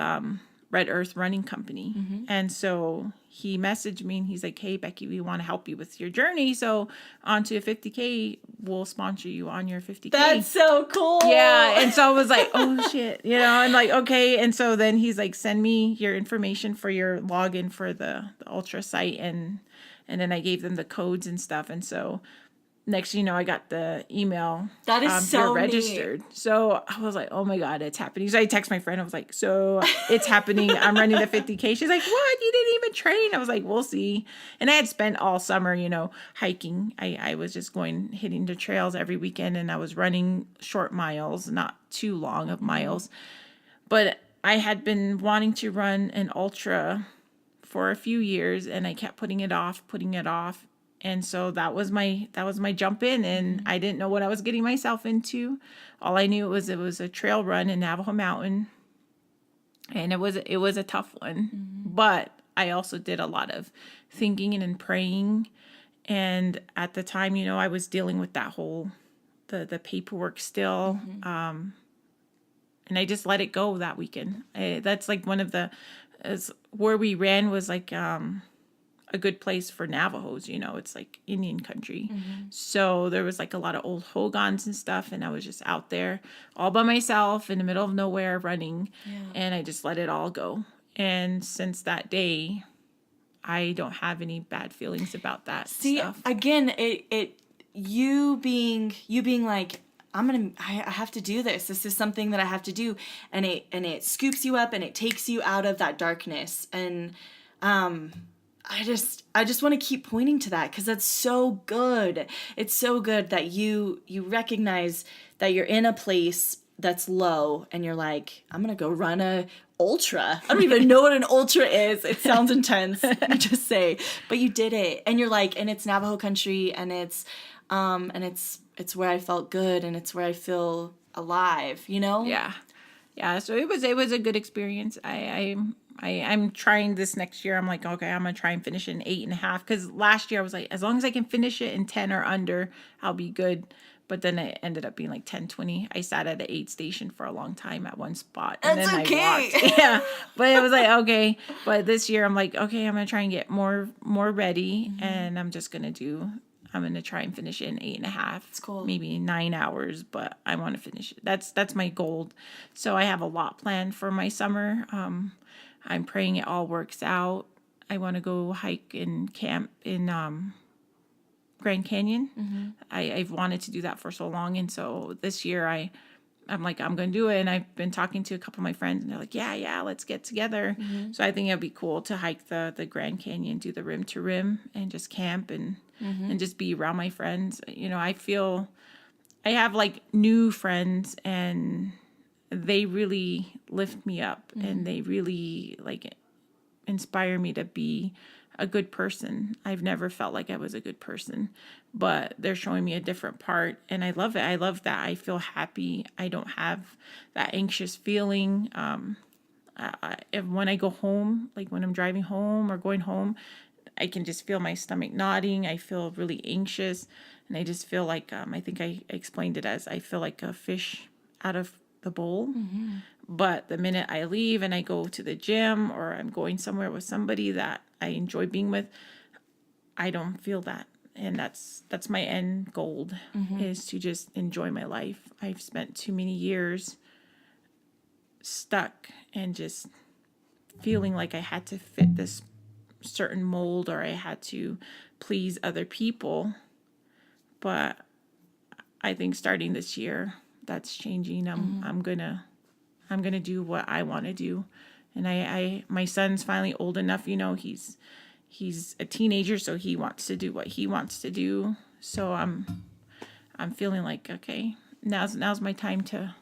S4: Red Earth Running Company. And so he messaged me and he's like, hey, Becky, we want to help you with your journey. So onto a 50K, we'll sponsor you on your 50K.
S1: That's so cool.
S4: Yeah. And so I was like, oh shit, and like, okay. And so then he's like, send me your information for your login for the ultra site. And then I gave them the codes and stuff. And so next, I got the email.
S1: That is so
S4: you're registered.
S1: neat.
S4: So I was like, oh my God, it's happening. So I text my friend. I was like, so it's happening. I'm running the 50K. She's like, what? You didn't even train? I was like, we'll see. And I had spent all summer, hiking. I was just hitting the trails every weekend, and I was running short miles, not too long of miles. But I had been wanting to run an ultra for a few years, and I kept putting it off. And so that was my jump in, and I didn't know what I was getting myself into. All I knew it was a trail run in Navajo Mountain, and it was a tough one. But I also did a lot of thinking and praying, and at the time, I was dealing with that whole the paperwork still, and I just let it go that weekend. That's like one of where we ran was like a good place for Navajos, it's like Indian country. So there was like a lot of old hogans and stuff, and I was just out there all by myself in the middle of nowhere running, and I just let it all go. And since that day, I don't have any bad feelings about that stuff.
S1: Again, you being like, I have to do this. This is something that I have to do. And it scoops you up and it takes you out of that darkness. And, I just want to keep pointing to that, because that's so good. It's so good that you recognize that you're in a place that's low and you're like, I'm going to go run a ultra. I don't even know what an ultra is. It sounds intense. You just say, but you did it. And you're like, and it's Navajo country, and it's where I felt good, and it's where I feel alive,
S4: Yeah. So it was a good experience. I'm trying this next year. I'm like, okay, I'm going to try and finish it in 8.5. Because last year I was like, as long as I can finish it in 10 or under, I'll be good. But then it ended up being like 10:20. I sat at the aid station for a long time at one spot. And
S1: That's
S4: then
S1: okay.
S4: I walked. Yeah. But it was like, okay. But this year I'm like, okay, I'm going to try and get more ready. And I'm going to try and finish it in 8.5.
S1: It's cool.
S4: Maybe 9 hours, but I want to finish it. That's my goal. So I have a lot planned for my summer. I'm praying it all works out. I want to go hike and camp in Grand Canyon. I've wanted to do that for so long, and so this year I'm like, I'm going to do it. And I've been talking to a couple of my friends, and they're like, yeah, let's get together. So I think it'd be cool to hike the Grand Canyon, do the rim to rim, and just camp and just be around my friends. I feel I have like new friends, and they really lift me up, and they really like inspire me to be a good person. I've never felt like I was a good person, but they're showing me a different part, and I love it. I love that. I feel happy. I don't have that anxious feeling. When I go home, like when I'm driving home or going home, I can just feel my stomach nodding. I feel really anxious, and I just feel like, I think I explained it as I feel like a fish out of the bowl. But the minute I leave and I go to the gym, or I'm going somewhere with somebody that I enjoy being with, I don't feel that. And that's my end goal, is to just enjoy my life. I've spent too many years stuck and just feeling like I had to fit this certain mold, or I had to please other people. But I think starting this year, that's changing. I'm gonna do what I want to do, and my son's finally old enough. He's a teenager, so he wants to do what he wants to do. So I'm feeling like, okay, now's my time to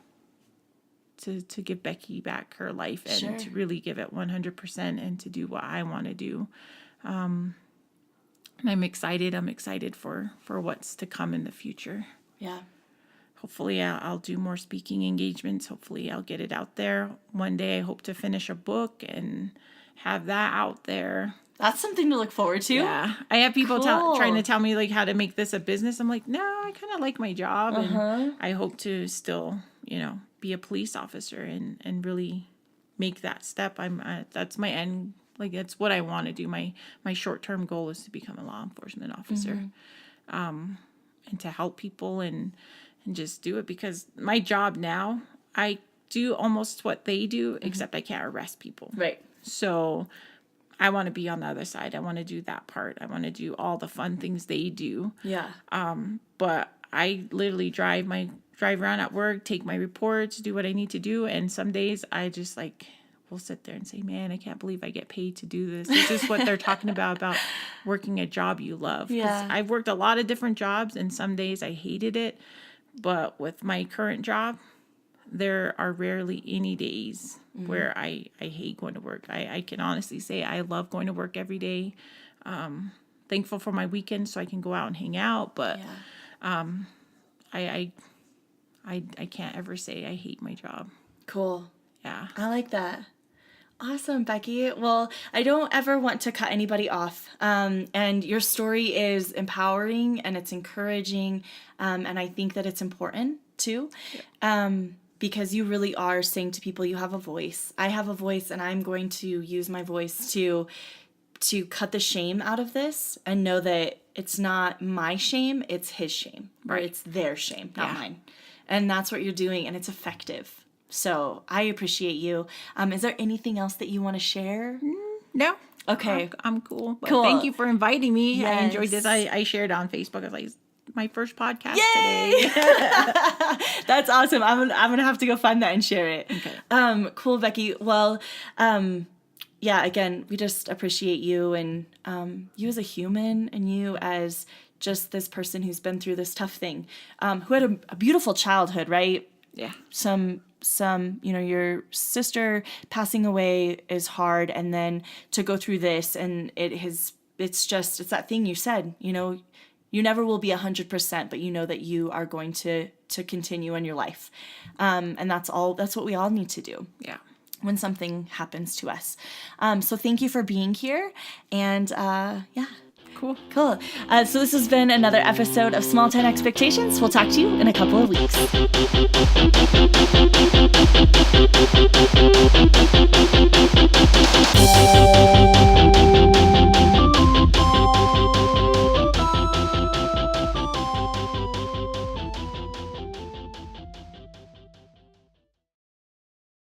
S4: give Becky back her life, and to really give it 100%, and to do what I want to do. And I'm excited. I'm excited for what's to come in the future.
S1: Yeah.
S4: Hopefully I'll do more speaking engagements. Hopefully I'll get it out there. One day I hope to finish a book and have that out there.
S1: That's something to look forward to.
S4: Yeah. I have people
S1: Cool.
S4: trying to tell me like how to make this a business. I'm like, no, I kind of like my job. And I hope to still, be a police officer and really make that step. That's my end. Like, that's what I want to do. My short-term goal is to become a law enforcement officer, and to help people and just do it, because my job now, I do almost what they do, except I can't arrest people.
S1: Right.
S4: So I want to be on the other side. I want to do that part. I want to do all the fun things they do.
S1: Yeah.
S4: But I literally drive around at work, take my reports, do what I need to do. And some days I just will sit there and say, man, I can't believe I get paid to do this. It's just what they're talking about working a job you love. 'Cause
S1: Yeah.
S4: I've worked a lot of different jobs, and some days I hated it. But with my current job, there are rarely any days where I hate going to work. I can honestly say I love going to work every day. Thankful for my weekends so I can go out and hang out, but I can't ever say I hate my job.
S1: Cool.
S4: Yeah.
S1: I like that. Awesome, Becky. Well, I don't ever want to cut anybody off. And your story is empowering and it's encouraging. And I think that it's important too. Because you really are saying to people, you have a voice. I have a voice, and I'm going to use my voice to cut the shame out of this and know that it's not my shame, it's his shame. Or it's their shame, not mine. And that's what you're doing, and it's effective. So I appreciate you. Is there anything else that you want to share?
S4: No.
S1: Okay.
S4: I'm cool. But
S1: Cool.
S4: Thank you for inviting me.
S1: Yes.
S4: I enjoyed this. I shared on Facebook. I was like, my first podcast today.
S1: That's awesome. I'm gonna have to go find that and share it.
S4: Okay.
S1: Cool, Becky. Well, yeah. Again, we just appreciate you and you as a human, and you as just this person who's been through this tough thing, who had a beautiful childhood, right?
S4: Yeah.
S1: Some your sister passing away is hard, and then to go through this, and it's that thing you said, you never will be 100%, but you know that you are going to continue in your life. And that's what we all need to do.
S4: Yeah.
S1: When something happens to us. So thank you for being here. And yeah. Cool. So this has been another episode of Small Town Expectations. We'll talk to you in a couple of weeks.